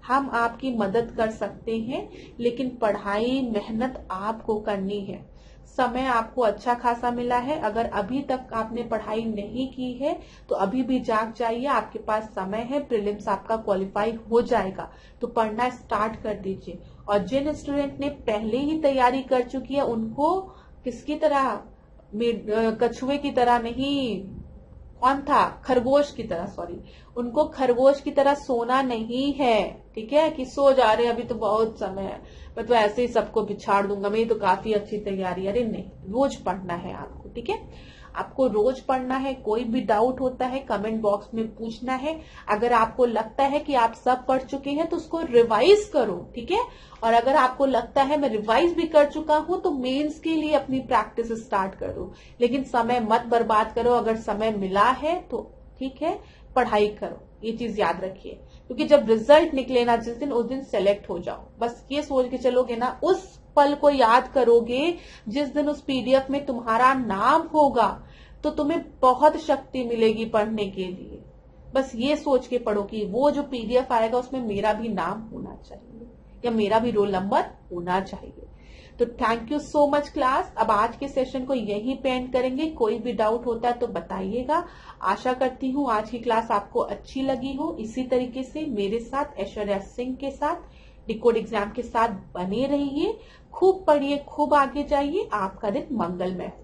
हम आपकी मदद कर सकते हैं, लेकिन पढ़ाई मेहनत आपको करनी है। समय आपको अच्छा खासा मिला है, अगर अभी तक आपने पढ़ाई नहीं की है तो अभी भी जाग जाइए, आपके पास समय है, प्रीलिम्स आपका क्वालिफाई हो जाएगा, तो पढ़ना स्टार्ट कर दीजिए। और जिन स्टूडेंट ने पहले ही तैयारी कर चुकी है उनको किसकी तरह, कछुए की तरह नहीं, कौन था, खरगोश की तरह, सॉरी, उनको खरगोश की तरह सोना नहीं है, ठीक है, कि सो जा रहे अभी तो बहुत समय है, मैं तो ऐसे ही सबको बिछाड़ दूंगा, मेरी तो काफी अच्छी तैयारी। अरे नहीं, रोज पढ़ना है आपको, ठीक है, आपको रोज पढ़ना है। कोई भी डाउट होता है कमेंट बॉक्स में पूछना है। अगर आपको लगता है कि आप सब पढ़ चुके हैं तो उसको रिवाइज करो, ठीक है, और अगर आपको लगता है मैं रिवाइज भी कर चुका हूं तो मेंस के लिए अपनी प्रैक्टिस स्टार्ट कर दो, लेकिन समय मत बर्बाद करो। अगर समय मिला है तो ठीक है, पढ़ाई करो, ये चीज याद रखिए, क्योंकि जब रिजल्ट निकले ना जिस दिन, उस दिन सेलेक्ट हो जाओ, बस ये सोच के चलोगे ना, उस पल को याद करोगे जिस दिन उस पीडीएफ में तुम्हारा नाम होगा, तो तुम्हें बहुत शक्ति मिलेगी पढ़ने के लिए। बस ये सोच के पढ़ो कि वो जो पीडीएफ आएगा उसमें मेरा भी नाम होना चाहिए या मेरा भी रोल नंबर होना चाहिए। तो thank you so much class. अब आज के सेशन को यहीं पे एंड करेंगे। कोई भी डाउट होता है तो बताइएगा। आशा करती हूँ आज की क्लास आपको अच्छी लगी हो। इसी तरीके से मेरे साथ ऐश्वर्या सिंह के साथ डिकोड एग्जाम के साथ बने रहिए। खूब पढ़िए, खूब आगे जाइए। आपका दिन मंगलमय हो।